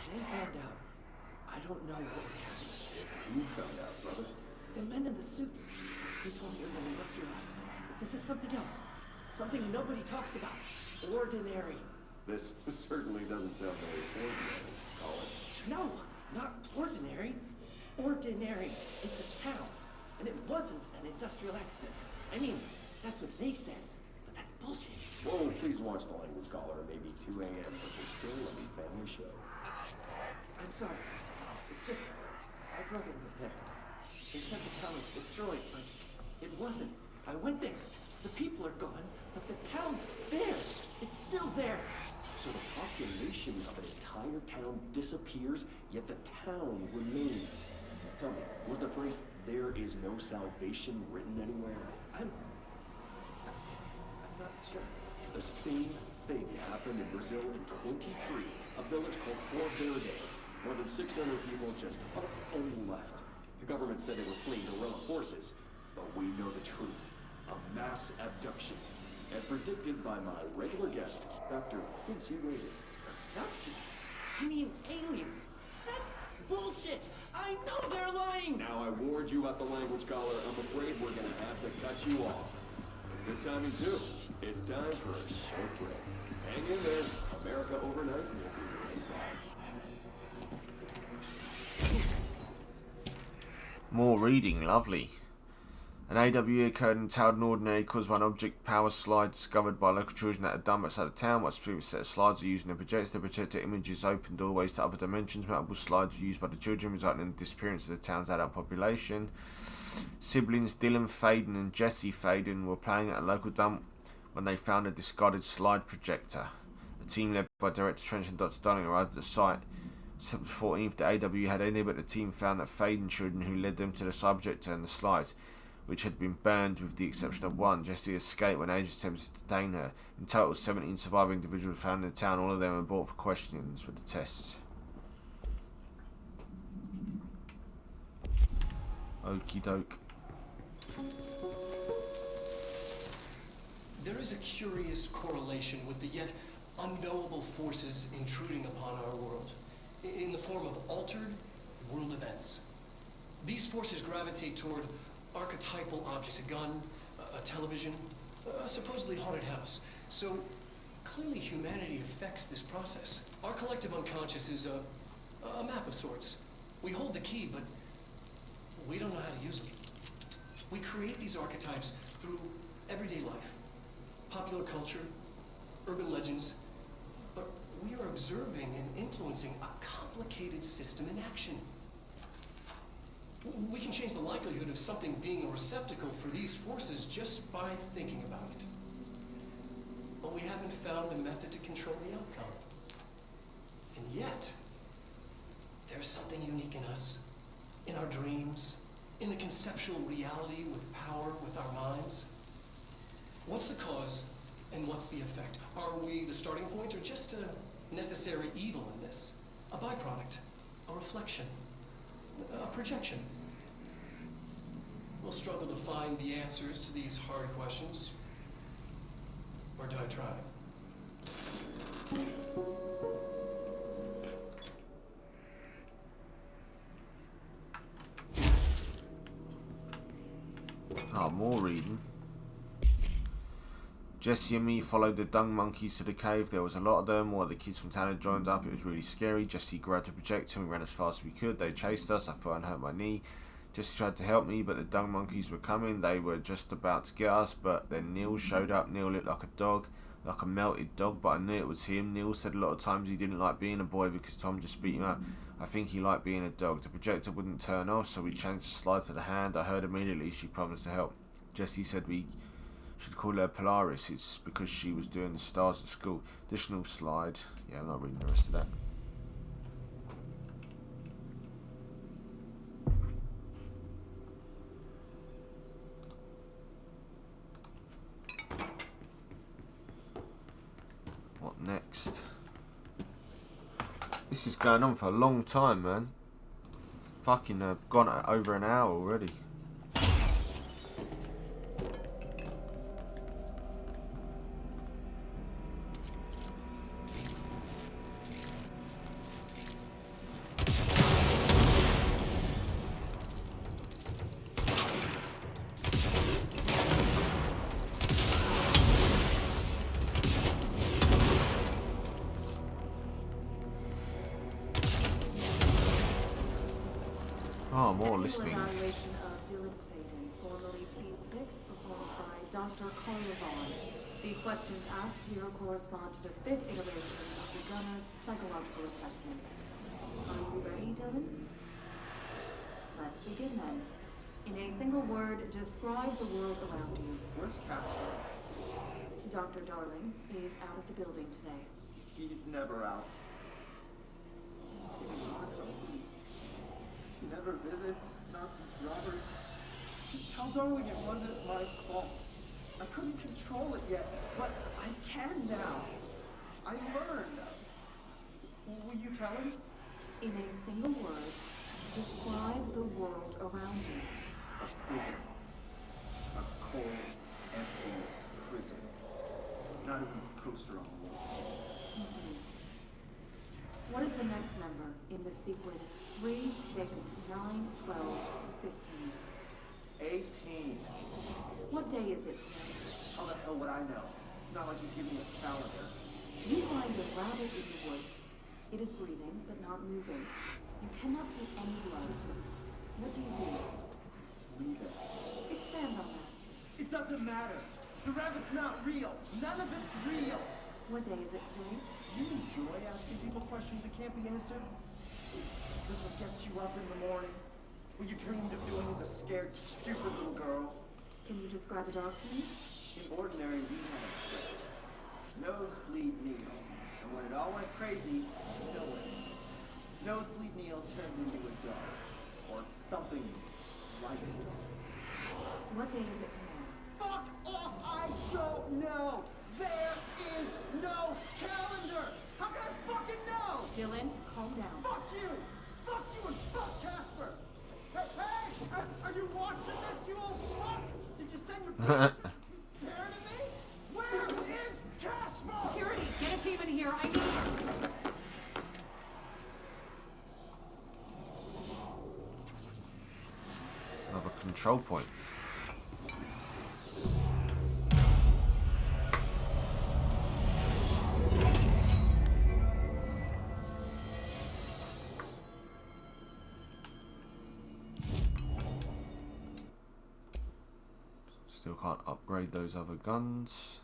if they found out, I don't know what would happen. If who found out, brother? The men in the suits. He told me it was an industrial accident, but this is something else. Something nobody talks about. Ordinary. This certainly doesn't sound very ordinary, Colin. No, not ordinary. Ordinary. It's a town. And it wasn't an industrial accident. I mean, that's what they said. But that's bullshit. Whoa, please watch the language, caller. It may be 2 a.m., but we're still a family show. I'm sorry. It's just, my brother lived there. They said the town was destroyed, but it wasn't. I went there. The people are gone, but the town's there. It's still there. So the population of an entire town disappears, yet the town remains. Tell me, was the phrase, "there is no salvation" written anywhere? I'm not sure. The same thing happened in Brazil in 23, a village called Fort Verde. More than 600 people just up and left. The government said they were fleeing guerrilla forces, but we know the truth. A mass abduction, as predicted by my regular guest, Dr. Quincy Reagan. Abduction? You mean aliens? That's bullshit! I know they're lying! Now I warned you about the language, caller. I'm afraid we're gonna have to cut you off. Good timing, too. It's time for a short break. Hang in there. America Overnight will be right back. More reading, lovely. An AWE occurred in town in ordinary caused by an object power slide discovered by local children at a dump outside of town. What previous set of slides are using a projector. The projector images opened doorways to other dimensions. Multiple slides were used by the children, resulting in the disappearance of the town's adult population. Siblings Dylan Faden and Jesse Faden were playing at a local dump when they found a discarded slide projector. A team led by Director Trench and Dr. Darling arrived at the site. September 14th, the AWE had any, but the team found that Faden children who led them to the slide projector and the slides, which had been burned with the exception of one. Jessie escaped when agents attempted to detain her. In total, 17 surviving individuals were found in the town. All of them were brought for questionings with the tests. Okie doke. There is a curious correlation with the yet unknowable forces intruding upon our world, in the form of altered world events. These forces gravitate toward archetypal objects, a gun, a television, a supposedly haunted house. So clearly humanity affects this process. Our collective unconscious is a map of sorts. We hold the key, but we don't know how to use them. We create these archetypes through everyday life, popular culture, urban legends, but we are observing and influencing a complicated system in action. We can change the likelihood of something being a receptacle for these forces just by thinking about it. But we haven't found a method to control the outcome. And yet, there's something unique in us, in our dreams, in the conceptual reality with power with our minds. What's the cause and what's the effect? Are we the starting point or just a necessary evil in this? A byproduct, a reflection, a projection? We'll struggle to find the answers to these hard questions. Or do I try? More reading. Jesse and me followed the dung monkeys to the cave. There was a lot of them. While the kids from town had joined up, it was really scary. Jesse grabbed a projector and we ran as fast as we could. They chased us. I fell and hurt my knee. Jesse tried to help me, but the dung monkeys were coming. They were just about to get us, but then Neil showed up. Neil looked like a dog, like a melted dog, but I knew it was him. Neil said a lot of times he didn't like being a boy because Tom just beat him up. I think he liked being a dog. The projector wouldn't turn off, so we changed the slide to the hand. I heard immediately she promised to help. Jesse said we should call her Polaris. It's because she was doing the stars at school. Additional slide. Yeah, I'm not reading the rest of that. What next? This is going on for a long time, man. Fucking gone over an hour already. Oh, more Technical listening. evaluation of Dylan Faden, formerly P6, performed by Dr. Carla Vaughn. The questions asked here correspond to the 5th iteration of the gunner's psychological assessment. Are you ready, Dylan? Let's begin then. In a single word, describe the world around you. Where's Casper? Dr. Darling is out of the building today. He's never out. He never visits, not since Roberts. Tell Darling it wasn't my fault. I couldn't control it yet, but I can now. I learned. Will you tell him? In a single word, describe the world around you. A prison. A cold, empty prison. Not even a poster on the wall. What is the next number in the sequence 3, 6, 9, 12, 15? 18. What day is it today? How the hell would I know? It's not like you give me a calendar. You find a rabbit in the woods. It is breathing, but not moving. You cannot see any blood. What do? Leave it. Expand on that. It doesn't matter. The rabbit's not real. None of it's real. What day is it today? Do you enjoy asking people questions that can't be answered? Is this what gets you up in the morning? What you dreamed of doing as a scared, stupid little girl? Can you describe a dog to me? In ordinary, we had Nosebleed Neil. And when it all went crazy, no way. Nosebleed Neil turned into a dog. Or something like a dog. What day is it tomorrow? Fuck off! I don't know! There is no calendar! How can I fucking know? Dylan, calm down. Fuck you! Fuck you and fuck Casper! Hey! Are you watching this, you old fuck? Did you send your picture? Scared of me? Where is Casper? Security, get a team in here. I need... Another control point. Still can't upgrade those other guns.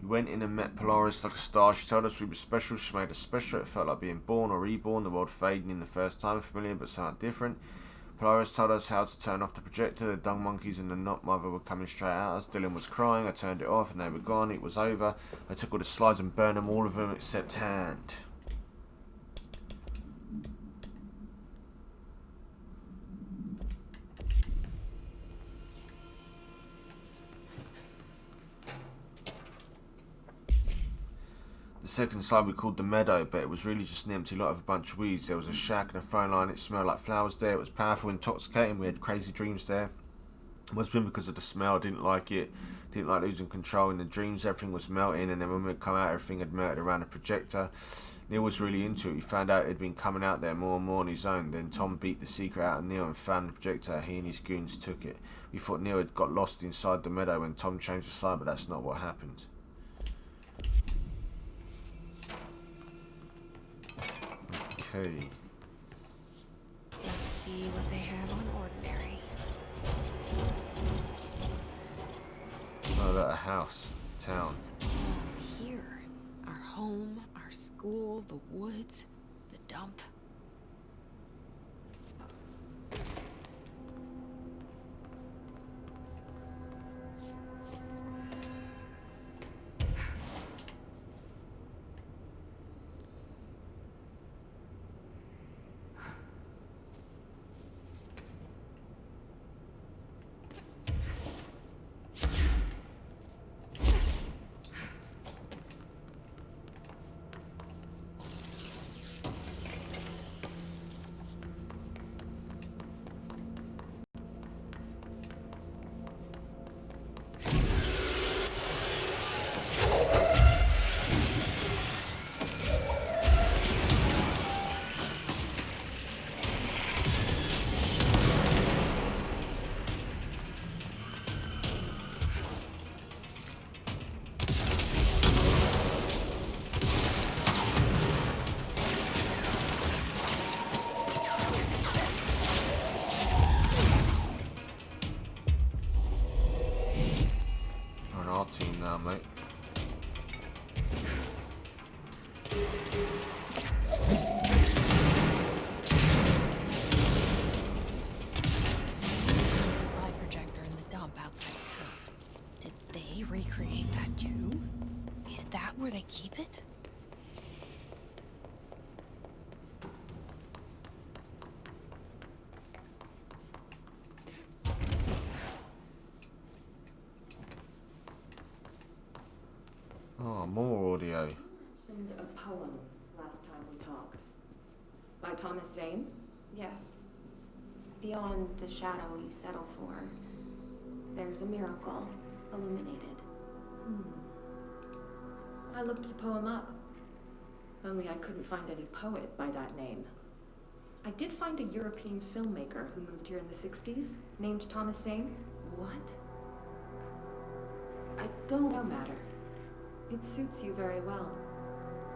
went in and met Polaris like a star. She told us we were special. She made us special. It felt like being born or reborn. The world fading in the first time, familiar but somewhat different. Polaris told us how to turn off the projector. The dung monkeys and the not mother were coming straight at us. Dylan was crying. I turned it off and they were gone. It was over. I took all the slides and burned them, all of them except Hand. The second slide we called the meadow, but it was really just an empty lot of a bunch of weeds. There was a shack and a phone line. It smelled like flowers there. It was powerful, intoxicating. We had crazy dreams there. It must have been because of the smell. I didn't like it. Didn't like losing control in the dreams. Everything was melting, and then when we'd come out, everything had melted around the projector. Neil was really into it. We found out it had been coming out there more and more on his own. Then Tom beat the secret out of Neil and found the projector. He and his goons took it. We thought Neil had got lost inside the meadow when Tom changed the slide, but that's not what happened. Okay. Let's see what they have on Ordinary. Oh, that a house, town. It's all here. Our home, our school, the woods, the dump. Team now, mate. Slide projector in the dump outside town. Did they recreate that too? Is that where they keep it? Oh, more audio. Mentioned a poem last time we talked. By Thomas Zane? Yes. Beyond the shadow you settle for, there's a miracle illuminated. I looked the poem up. Only I couldn't find any poet by that name. I did find a European filmmaker who moved here in the 60s, named Thomas Zane. What? I don't know matter. It suits you very well,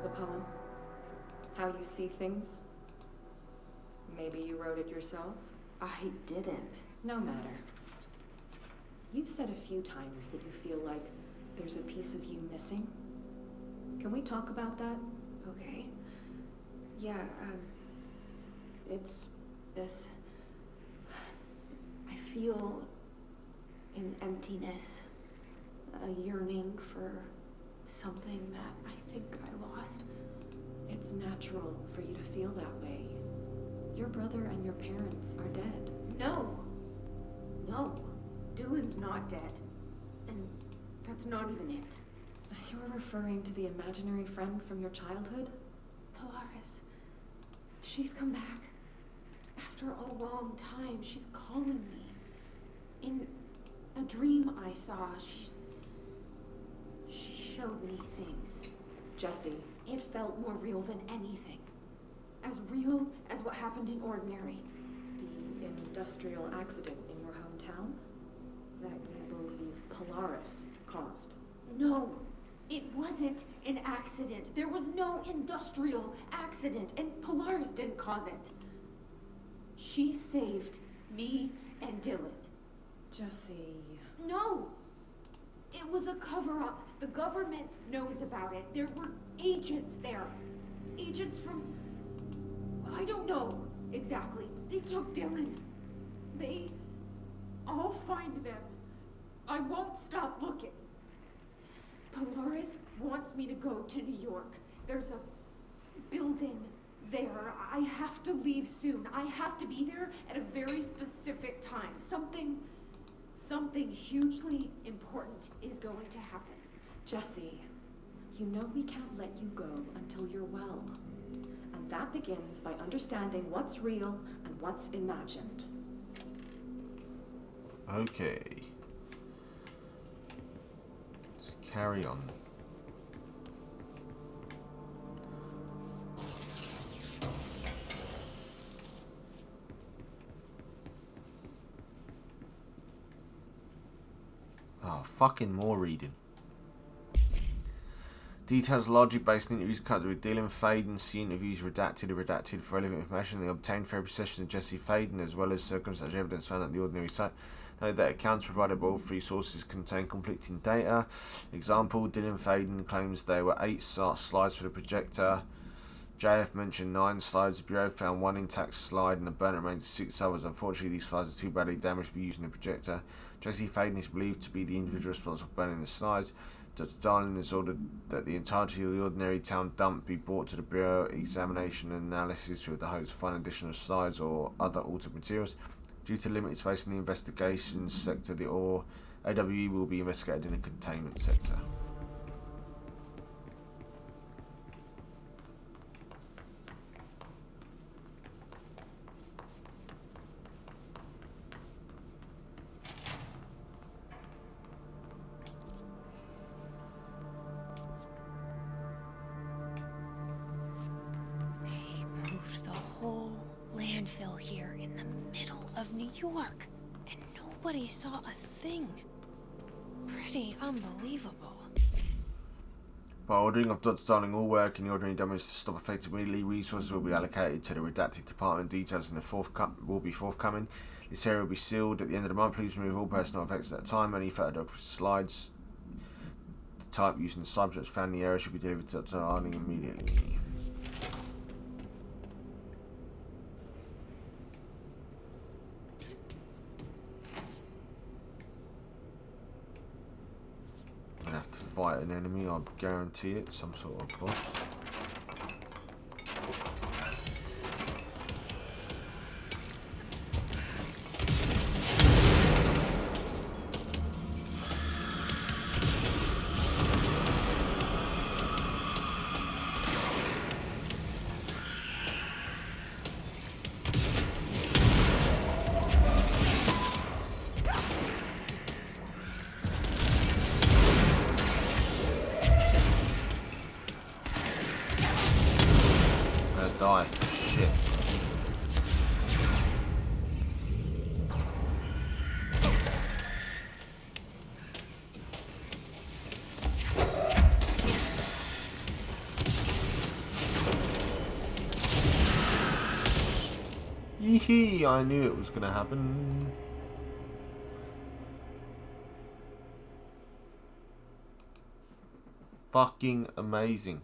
the poem. How you see things. Maybe you wrote it yourself? I didn't. No matter. You've said a few times that you feel like there's a piece of you missing. Can we talk about that? Okay. Yeah, it's this... I feel an emptiness, a yearning for something that I think I lost. It's natural for you to feel that way. Your brother and your parents are dead. No! No. Dylan's not dead. And that's not even it. You're referring to the imaginary friend from your childhood? Polaris. She's come back. After a long time, she's calling me. In a dream I saw, she showed me things. Jesse. It felt more real than anything. As real as what happened in Ordinary. The industrial accident in your hometown? That you believe Polaris caused? No, it wasn't an accident. There was no industrial accident, and Polaris didn't cause it. She saved me and Dylan. Jesse... No! It was a cover-up. The government knows about it. There were agents there. Agents from... I don't know exactly. They took Dylan. I'll find them. I won't stop looking. Polaris wants me to go to New York. There's a building there. I have to leave soon. I have to be there at a very specific time. Something hugely important is going to happen. Jesse, you know we can't let you go until you're well. And that begins by understanding what's real and what's imagined. Okay. Let's carry on. Oh, fucking more reading. Details largely based on interviews conducted with Dylan Faden. See interviews redacted for relevant information they obtained therapy sessions of Jesse Faden, as well as circumstantial evidence found at the ordinary site. Note that accounts provided by all three sources contain conflicting data. Example, Dylan Faden claims there were 8 slides for the projector. JF mentioned 9 slides. The Bureau found 1 intact slide and the burn remains 6 others. Unfortunately, these slides are too badly damaged to be used in the projector. Jesse Faden is believed to be the individual responsible for burning the slides. Dr. Darling has ordered that the entirety of the ordinary town dump be brought to the Bureau examination and analysis with the hopes to find additional slides or other altered materials. Due to limited space in the investigations sector, the AWE will be investigated in a containment sector. Landfill here in the middle of New York, and nobody saw a thing. Pretty unbelievable. By ordering of Dr. Darling, all work in the ordinary damage to stop effective immediately. Resources will be allocated to the redacted department. Details in the will be forthcoming. This area will be sealed at the end of the month. Please remove all personnel affected at that time. Any photographic slides, the type using the subjects found in the area should be delivered to Dr. Darling immediately. Have to fight an enemy, I guarantee it, some sort of boss. Die. Shit. Yee, I knew it was gonna happen. Fucking amazing.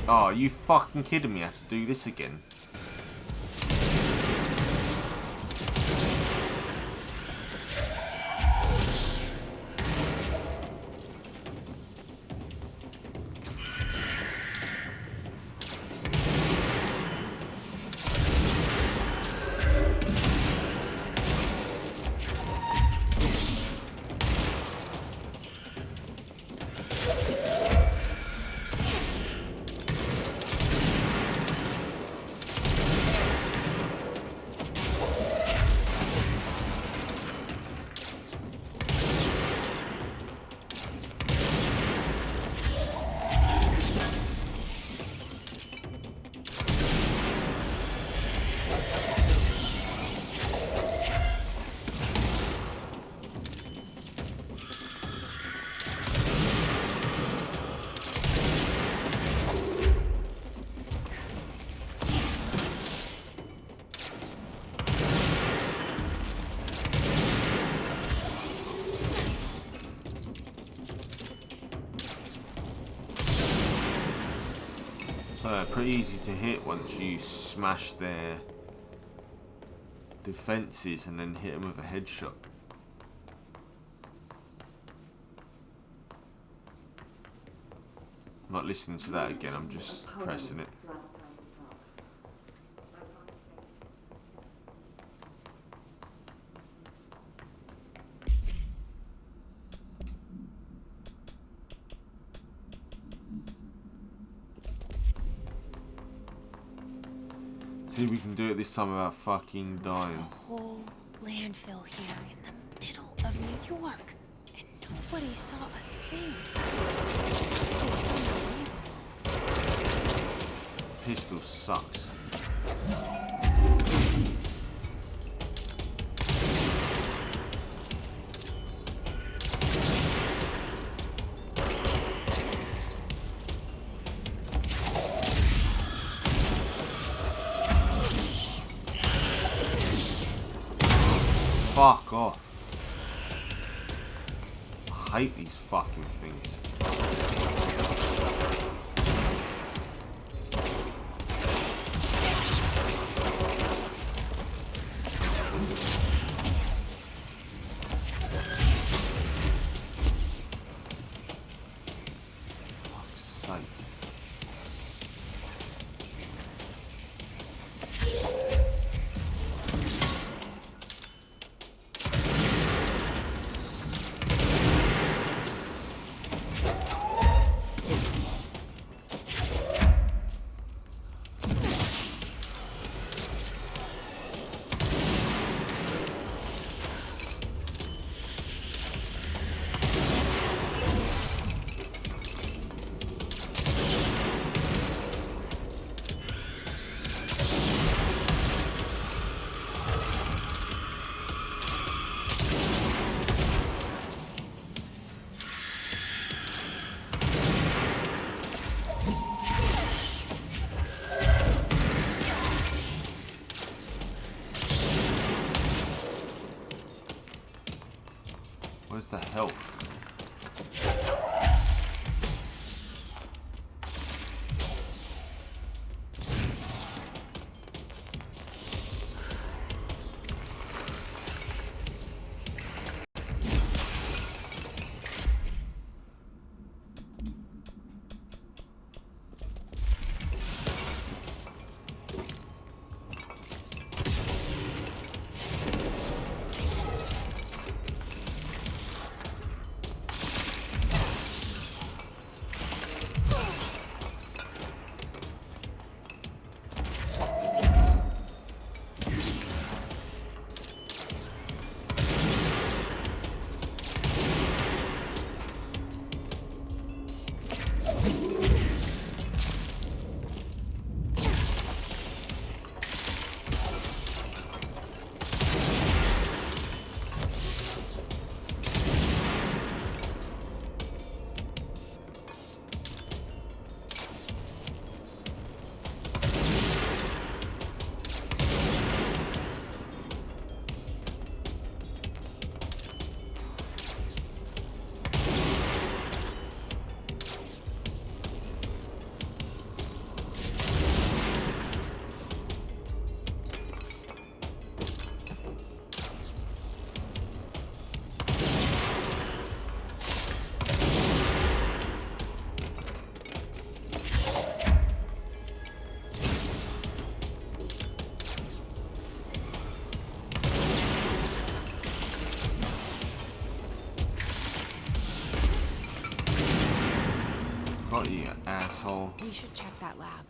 Oh, you fucking kidding me? I have to do this again. Pretty easy to hit once you smash their defences and then hit them with a headshot. I'm not listening to that again, I'm just pressing it. See if we can do it this time without fucking dying. A whole landfill here in the middle of New York, and nobody saw a thing. Pistol sucks. Fuck off. I hate these fucking things. Fuck's sake. Where's the health? Got you, asshole. We should check that lab.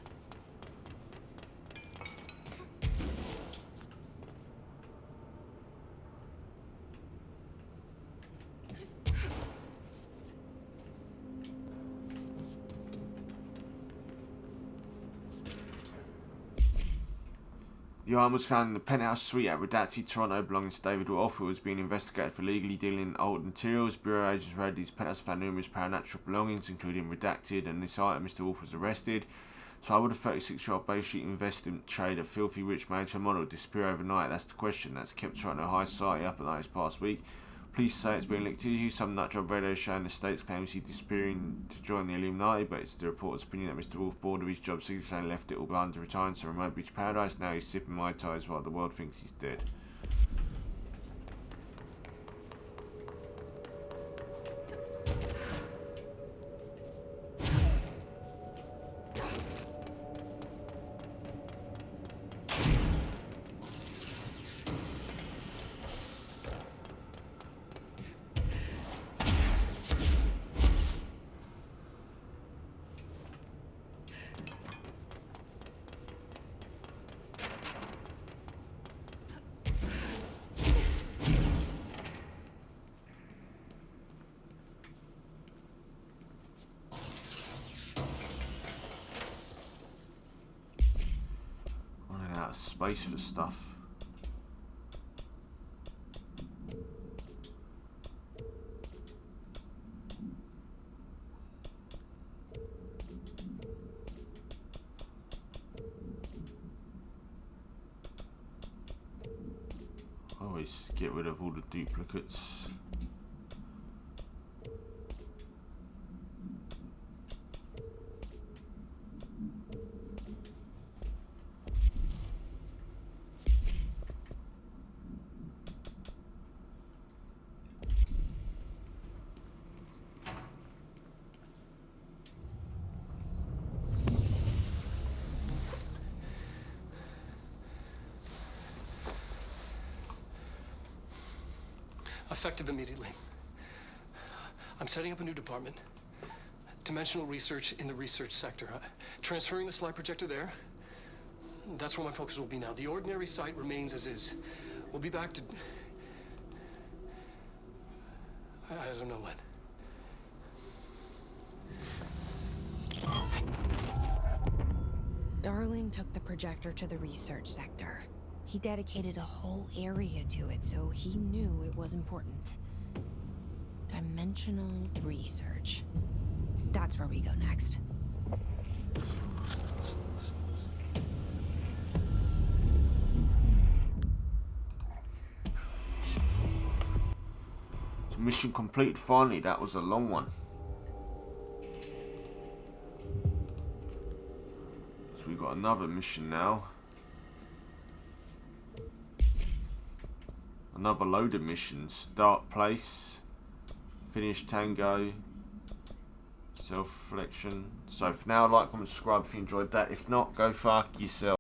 The arm was found in the penthouse suite at Redacted, Toronto, belonging to David Wolf, who was being investigated for illegally dealing in old materials. Bureau agents raided his penthouse and found numerous paranatural belongings, including Redacted, and this item, Mr. Wolf was arrested. So why would a 36-year-old Bay Street investment trader, filthy rich manager model disappear overnight? That's the question that's kept Toronto high society up at night this past week. Police say it's been linked to you. Some nutjob radio show in the States claims he's disappearing to join the Illuminati, but it's the reporter's opinion that Mr. Wolf, bored of his job secretly, left it all behind to return to remote beach paradise. Now he's sipping Mai Tais while the world thinks he's dead. Space for stuff. Always get rid of all the duplicates. Effective immediately. I'm setting up a new department. Dimensional research in the research sector. Transferring the slide projector there. That's where my focus will be now. The ordinary site remains as is. We'll be back to... I don't know when. Darling took the projector to the research sector. He dedicated a whole area to it, so he knew it was important. Dimensional research. That's where we go next. So mission complete finally. That was a long one. So we've got another mission now. Another load of missions. Dark Place, Finish Tango, Self-Reflection. So for now, like, comment, subscribe if you enjoyed that. If not, go fuck yourself.